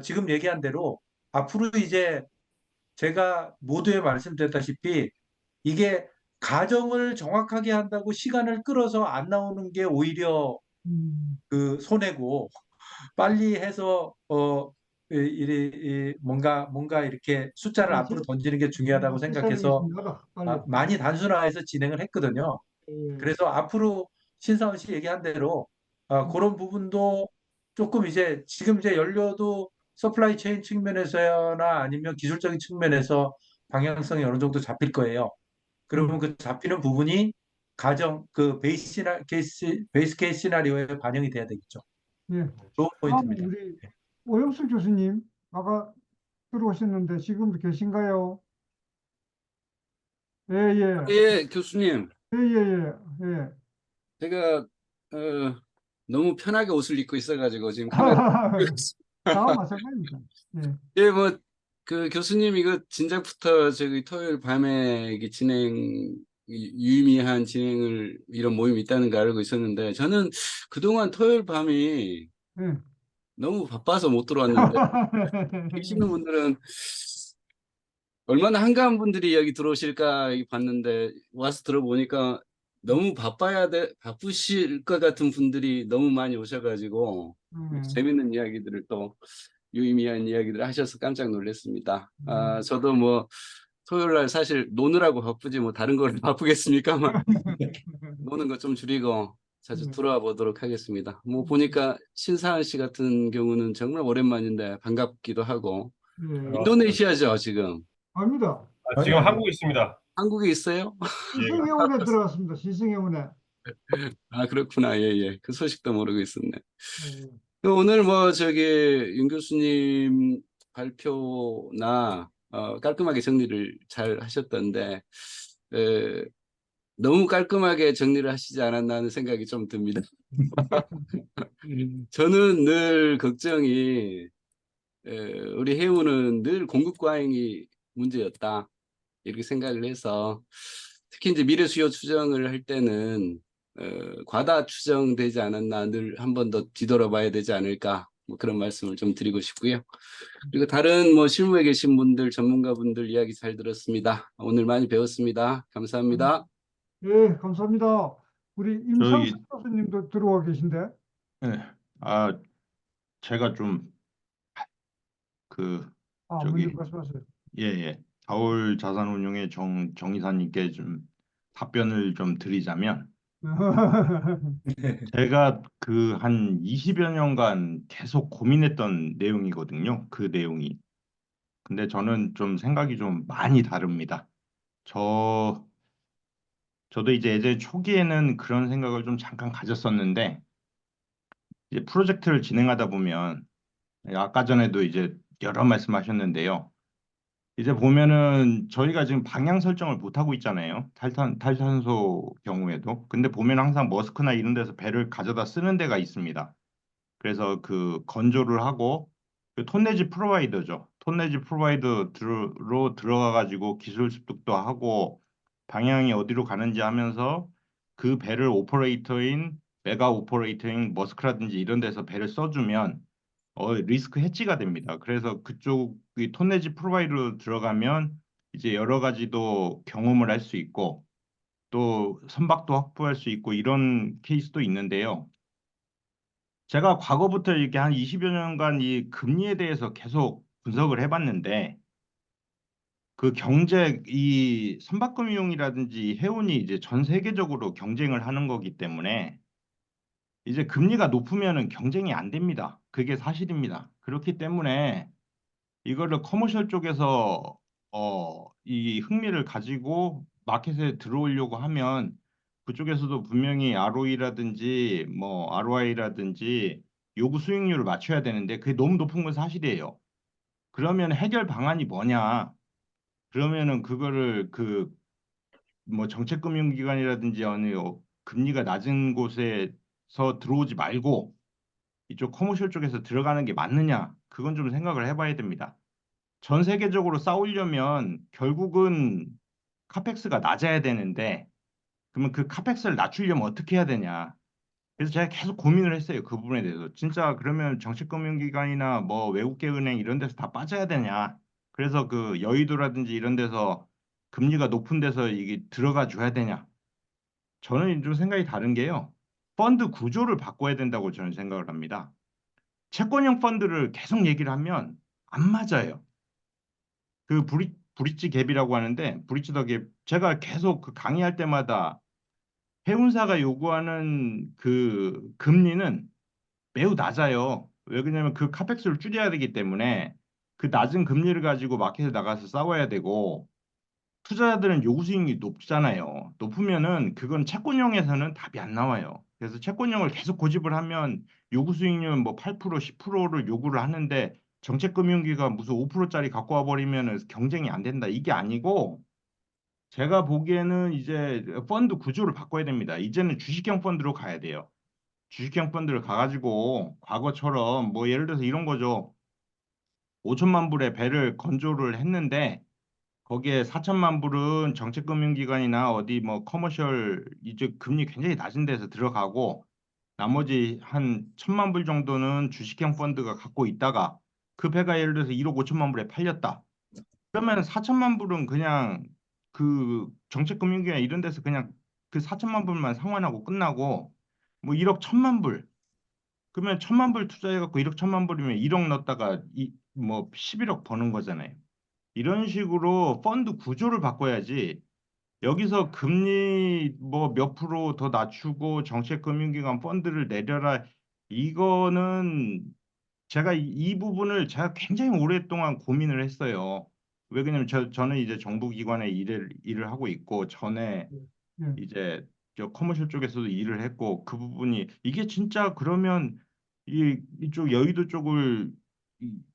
지금 얘기한 대로 앞으로 이제 제가 모두에 말씀드렸다시피 이게 가정을 정확하게 한다고 시간을 끌어서 안 나오는 게 오히려 음. 그 손해고 빨리 해서 뭔가 이렇게 숫자를 아, 앞으로 던지는 게 중요하다고 시스템이 생각해서 중요하다. 빨리. 많이 단순화해서 진행을 했거든요. 예. 그래서 앞으로 신사원 씨 얘기한 대로 그런 부분도 조금 이제 지금 이제 연료도 서플라이 체인 측면에서나 아니면 기술적인 측면에서 방향성이 어느 정도 잡힐 거예요. 그러면 그 잡히는 부분이 가정 그 베이스 케이스 시나리오에 반영이 돼야 되겠죠. 예. 좋은 다음 포인트입니다. 우리 오영수 교수님 아까 들어오셨는데 지금도 계신가요? 예, 예. 예, 교수님. 예, 예, 예. 예. 제가 너무 편하게 옷을 입고 있어가지고 지금 카메라 다 마찬가지입니다. 예. 예, 뭐 그 교수님 이거 진작부터 저기 토요일 밤에 이게 유의미한 진행을 이런 모임이 있다는 걸 알고 있었는데 저는 그동안 토요일 밤이 예. 너무 바빠서 못 들어왔는데 계시는 분들은 얼마나 한가한 분들이 여기 들어오실까 봤는데 와서 들어보니까 너무 바쁘실 것 같은 분들이 너무 많이 오셔가지고 재밌는 이야기들을 또 유의미한 이야기들을 하셔서 깜짝 놀랐습니다. 저도 뭐 토요일 날 사실 노느라고 바쁘지 뭐 다른 걸 바쁘겠습니까만 노는 거 좀 줄이고 자주 들어와 보도록 하겠습니다. 뭐 보니까 신사한 씨 같은 경우는 정말 오랜만인데 반갑기도 하고 예. 인도네시아죠 지금. 아닙니다. 지금 한국에 있습니다. 한국에 있어요? 시승해운에 들어갔습니다. 시승해운에. 아 그렇구나. 예예. 그 소식도 모르고 있었네. 예. 오늘 뭐 저기 윤 교수님 발표나 깔끔하게 정리를 잘 하셨던데 너무 깔끔하게 정리를 하시지 않았나 하는 생각이 좀 듭니다. 저는 늘 걱정이 우리 해운은 늘 공급 과잉이 문제였다 이렇게 생각을 해서 특히 이제 미래 수요 추정을 할 때는 과다 추정되지 않았나 늘 한 번 더 뒤돌아봐야 되지 않을까 뭐 그런 말씀을 좀 드리고 싶고요. 그리고 다른 뭐 실무에 계신 분들 전문가분들 이야기 잘 들었습니다. 오늘 많이 배웠습니다. 감사합니다. 예, 감사합니다. 우리 저기 임상수 교수님도 들어와 계신데. 예. 제가 좀 그 먼저 저기 말씀하세요. 예. 다올 자산운용의 정 이사님께 좀 답변을 좀 드리자면 제가 그 한 20여 년간 계속 고민했던 내용이거든요. 그 내용이. 근데 저는 좀 생각이 좀 많이 다릅니다. 저도 이제 예전 초기에는 그런 생각을 좀 잠깐 가졌었는데 이제 프로젝트를 진행하다 보면 아까 전에도 이제 여러 말씀하셨는데요. 이제 보면은 저희가 지금 방향 설정을 못 하고 있잖아요. 탈탄소 경우에도. 근데 보면 항상 머스크나 이런 데서 배를 가져다 쓰는 데가 있습니다. 그래서 그 건조를 하고 그 톤내지 프로바이더죠. 톤내지 프로바이더로 들어가 가지고 기술 습득도 하고 방향이 어디로 가는지 하면서 그 배를 오퍼레이터인 메가 오퍼레이터인 머스크라든지 이런 데서 배를 써주면 리스크 해지가 됩니다. 그래서 그쪽이 톤내지 프로바이더로 들어가면 이제 여러 가지도 경험을 할 수 있고 또 선박도 확보할 수 있고 이런 케이스도 있는데요. 제가 과거부터 이렇게 한 20여 년간 이 금리에 대해서 계속 분석을 해봤는데 이 선박금융이라든지 해운이 이제 전 세계적으로 경쟁을 하는 거기 때문에 이제 금리가 높으면은 경쟁이 안 됩니다. 그게 사실입니다. 그렇기 때문에 이거를 커머셜 쪽에서 이 흥미를 가지고 마켓에 들어오려고 하면 그쪽에서도 분명히 ROE라든지 뭐 ROI라든지 요구 수익률을 맞춰야 되는데 그게 너무 높은 건 사실이에요. 그러면 해결 방안이 뭐냐? 그러면은 그거를 그 뭐 정책금융기관이라든지 어느 금리가 낮은 곳에서 들어오지 말고 이쪽 커머셜 쪽에서 들어가는 게 맞느냐? 그건 좀 생각을 해봐야 됩니다. 전 세계적으로 싸우려면 결국은 카펙스가 낮아야 되는데 그러면 그 카펙스를 낮추려면 어떻게 해야 되냐? 그래서 제가 계속 고민을 했어요. 그 부분에 대해서. 진짜 그러면 정책금융기관이나 뭐 외국계 은행 이런 데서 다 빠져야 되냐? 그래서 그 여의도라든지 이런 데서 금리가 높은 데서 이게 들어가 줘야 되냐? 저는 좀 생각이 다른 게요. 펀드 구조를 바꿔야 된다고 저는 생각을 합니다. 채권형 펀드를 계속 얘기를 하면 안 맞아요. 그 브릿지 갭이라고 하는데 브릿지 더 갭 제가 계속 그 강의할 때마다 해운사가 요구하는 그 금리는 매우 낮아요. 왜 그러냐면 그 카펙스를 줄여야 되기 때문에 그 낮은 금리를 가지고 마켓에 나가서 싸워야 되고 투자자들은 요구 수익률이 높잖아요. 높으면은 그건 채권형에서는 답이 안 나와요. 그래서 채권형을 계속 고집을 하면 요구 수익률 뭐 8%, 10%를 요구를 하는데 정책금융기관 무슨 5%짜리 갖고 와 버리면은 경쟁이 안 된다. 이게 아니고 제가 보기에는 이제 펀드 구조를 바꿔야 됩니다. 이제는 주식형 펀드로 가야 돼요. 주식형 펀드를 가가지고 과거처럼 뭐 예를 들어서 이런 거죠. 5천만 불의 배를 건조를 했는데 거기에 4천만 불은 정책금융기관이나 어디 뭐 커머셜 이제 금리 굉장히 낮은 데서 들어가고 나머지 한 1천만 불 정도는 주식형 펀드가 갖고 있다가 그 배가 예를 들어서 1억 5천만 불에 팔렸다. 그러면 4천만 불은 그냥 그 정책금융기관 이런 데서 그냥 그 4천만 불만 상환하고 끝나고 뭐 1억 1천만 불 그러면 1천만 불 투자해갖고 1억 1천만 불이면 1억 넣었다가 뭐 11억 버는 거잖아요. 이런 식으로 펀드 구조를 바꿔야지 여기서 금리 뭐 몇 프로 더 낮추고 정책금융기관 펀드를 내려라 이거는 제가 이 부분을 제가 굉장히 오랫동안 고민을 했어요. 왜 그러냐면 저는 이제 정부기관에 일을 하고 있고 전에 예. 이제 저 커머셜 쪽에서도 일을 했고 그 부분이 이게 진짜 그러면 이쪽 여의도 쪽을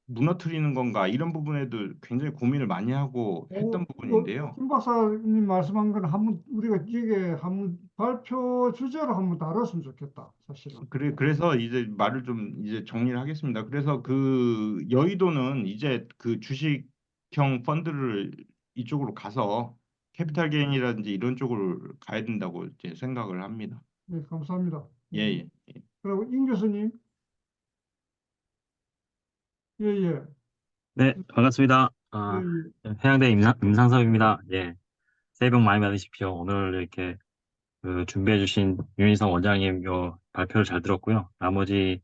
무너뜨리는 건가 이런 부분에도 굉장히 고민을 많이 하고 했던 이거 부분인데요. 김 박사님 말씀한 건 한번 우리가 이게 한번 발표 주제로 한번 다뤘으면 좋겠다, 사실은. 그래서 이제 말을 좀 이제 정리를 하겠습니다. 그래서 그 여의도는 이제 그 주식형 펀드를 이쪽으로 가서 캐피탈 게인이라든지 이런 쪽으로 가야 된다고 이제 생각을 합니다. 네, 감사합니다. 예, 예. 그리고 임 교수님, 예, 예, 네, 반갑습니다. 예, 예. 해양대 임상섭입니다. 예, 새해 복 많이 받으십시오. 오늘 이렇게 그 준비해주신 윤희성 원장님 요 발표를 잘 들었고요. 나머지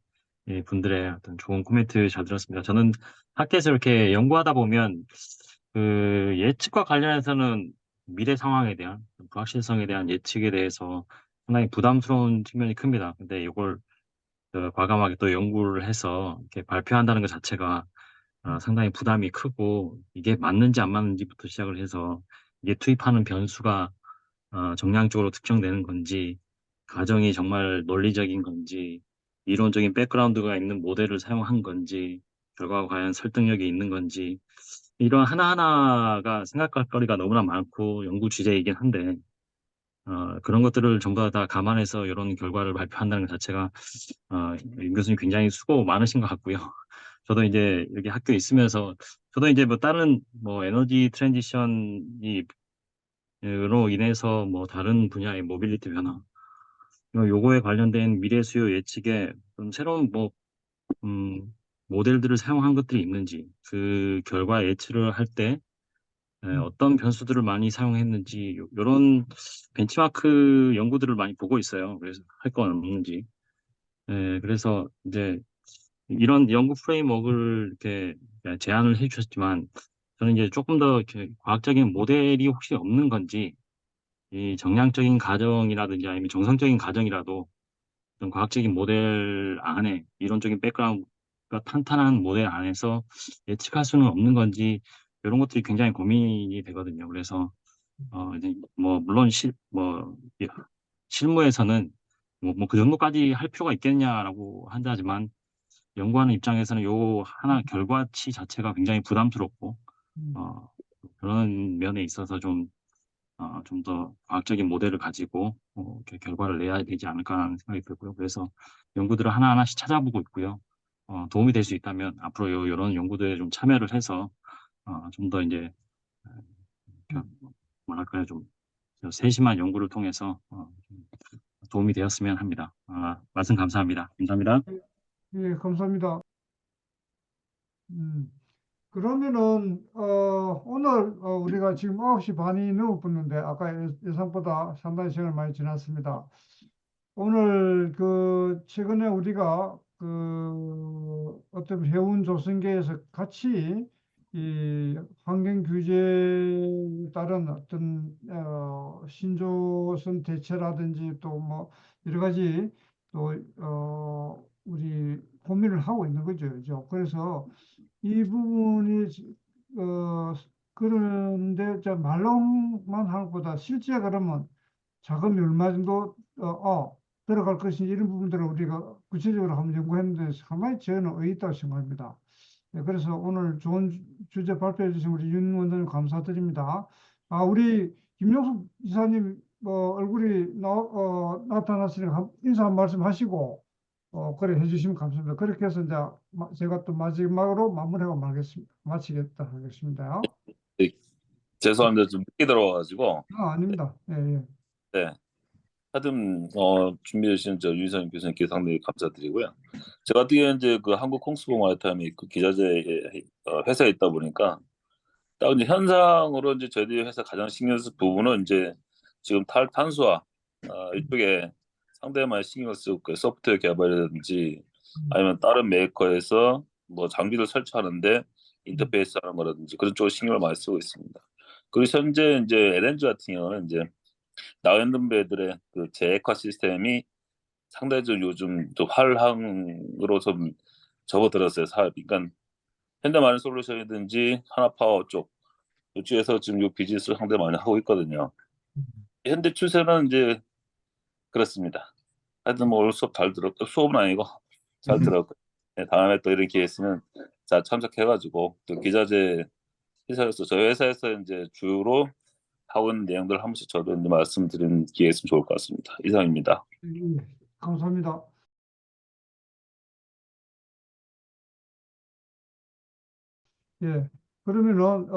이 분들의 어떤 좋은 코멘트 잘 들었습니다. 저는 학교에서 이렇게 연구하다 보면 그 예측과 관련해서는 미래 상황에 대한 불확실성에 대한 예측에 대해서 상당히 부담스러운 측면이 큽니다. 근데 이걸 과감하게 또 연구를 해서 이렇게 발표한다는 것 자체가 상당히 부담이 크고 이게 맞는지 안 맞는지부터 시작을 해서 이게 투입하는 변수가 정량적으로 특정되는 건지 가정이 정말 논리적인 건지 이론적인 백그라운드가 있는 모델을 사용한 건지 결과가 과연 설득력이 있는 건지 이런 하나하나가 생각할 거리가 너무나 많고 연구 주제이긴 한데 그런 것들을 전부 다 감안해서 이런 결과를 발표한다는 것 자체가 윤 교수님 굉장히 수고 많으신 것 같고요. 저도 이제 여기 학교에 있으면서 저도 이제 뭐 다른 뭐 에너지 트랜지션이 로 인해서 뭐 다른 분야의 모빌리티 변화 요거에 관련된 미래 수요 예측에 좀 새로운 뭐 모델들을 사용한 것들이 있는지 그 결과 예측을 할 때 어떤 변수들을 많이 사용했는지 요런 벤치마크 연구들을 많이 보고 있어요. 그래서 할 건 없는지. 그래서 이제 이런 연구 프레임워크를 이렇게 제안을 해주셨지만 저는 이제 조금 더 이렇게 과학적인 모델이 혹시 없는 건지 이 정량적인 가정이라든지 아니면 정상적인 가정이라도 어떤 과학적인 모델 안에 이론적인 탄탄한 모델 안에서 예측할 수는 없는 건지 이런 것들이 굉장히 고민이 되거든요. 그래서 이제 뭐 물론 실무에서는 뭐 그 정도까지 할 필요가 있겠냐라고 한다지만 연구하는 입장에서는 요 하나 결과치 자체가 굉장히 부담스럽고 그런 면에 있어서 좀 더 과학적인 모델을 가지고 이렇게 결과를 내야 되지 않을까라는 생각이 들고요. 그래서 연구들을 하나하나씩 찾아보고 있고요. 도움이 될 수 있다면 앞으로 이런 연구들에 좀 참여를 해서 좀 더 이제 뭐랄까요, 좀 세심한 연구를 통해서 도움이 되었으면 합니다. 말씀 감사합니다. 감사합니다. 예, 감사합니다. 그러면은 오늘 우리가 지금 9시 반이 넘었는데 아까 예상보다 상당히 시간을 많이 지났습니다. 오늘 최근에 우리가 어떤 해운 조성계에서 같이 이 환경 규제에 따른 어떤 신조선 대체라든지 또 뭐 여러 가지 또 우리 고민을 하고 있는 거죠. 그죠? 그래서 이 부분이 그런데 말로만 하는 것보다 실제 그러면 자금이 얼마 정도 들어갈 것인지 이런 부분들을 우리가 구체적으로 한번 연구했는데 상당히 저는 의의 있다고 생각합니다. 네, 그래서 오늘 좋은 주제 발표해 주신 우리 윤 원장님 감사드립니다. 우리 김용숙 이사님 얼굴이 나타났으니까 인사 한 말씀 하시고 그래 해주시면 감사합니다. 그렇게 해서 이제 제가 또 마지막으로 마무리하고 마치겠다 하겠습니다. 네, 죄송합니다. 좀 늦게 들어와가지고. 아닙니다. 예, 예. 네. 하여튼 준비해 주신 유희선 교수님께 상당히 감사드리고요. 제가 같은 경우는 이제 그 한국 콩스봉화타임이 그 기자재 회사에 있다 보니까 딱 이제 현상으로 이제 저희들이 회사 가장 신경 쓸 부분은 이제 지금 탄소화 이쪽에 상당히 많이 신경을 쓰고 그 소프트웨어 개발이라든지 아니면 다른 메이커에서 뭐 장비를 설치하는데 인터페이스 하는 거라든지 그런 쪽으로 신경을 많이 쓰고 있습니다. 그리고 현재 이제 LNG 같은 경우는 이제 나왔는 배들의 그 재해화 시스템이 상당히 좀 요즘 좀 활황으로 좀 접어들었어요, 사업이. 그러니까 현대마린 솔루션이든지 하나파워 이쪽에서 지금 요 비즈니스를 상당히 많이 하고 있거든요. 현대 추세는 이제 그렇습니다. 하여튼 뭐 오늘 수업 잘 들었고, 수업은 아니고 잘 들었고, 네, 다음에 또 이런 기회 있으면 자 참석해가지고 또 기자재 회사에서 저희 회사에서 이제 주로 하고 있는 내용들 한 번씩 저도 이제 말씀드리는 기회 있으면 좋을 것 같습니다. 이상입니다. 감사합니다. 예, 그러면은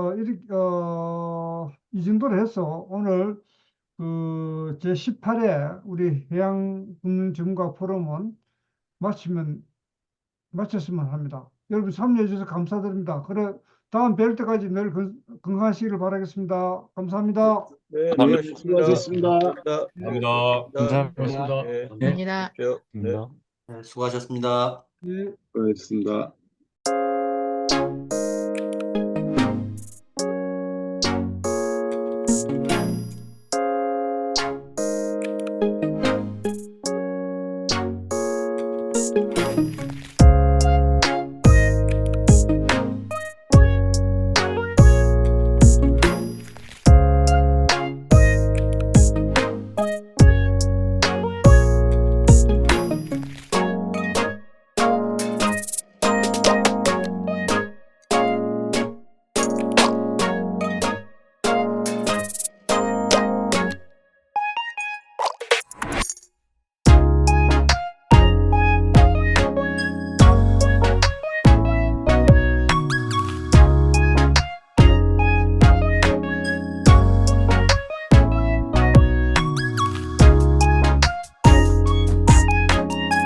이 정도로 해서 오늘 제18회 우리 해양금융 전문가 포럼은 마쳤으면 합니다. 여러분 참여해 주셔서 감사드립니다. 그래 다음 뵐 때까지 늘 건강하시기를 바라겠습니다. 감사합니다. 네, 감사합니다. 수고하셨습니다. 감사합니다. 감사합니다. 네. 감사합니다. 네. 네, 수고하셨습니다. 예. 수고하셨습니다.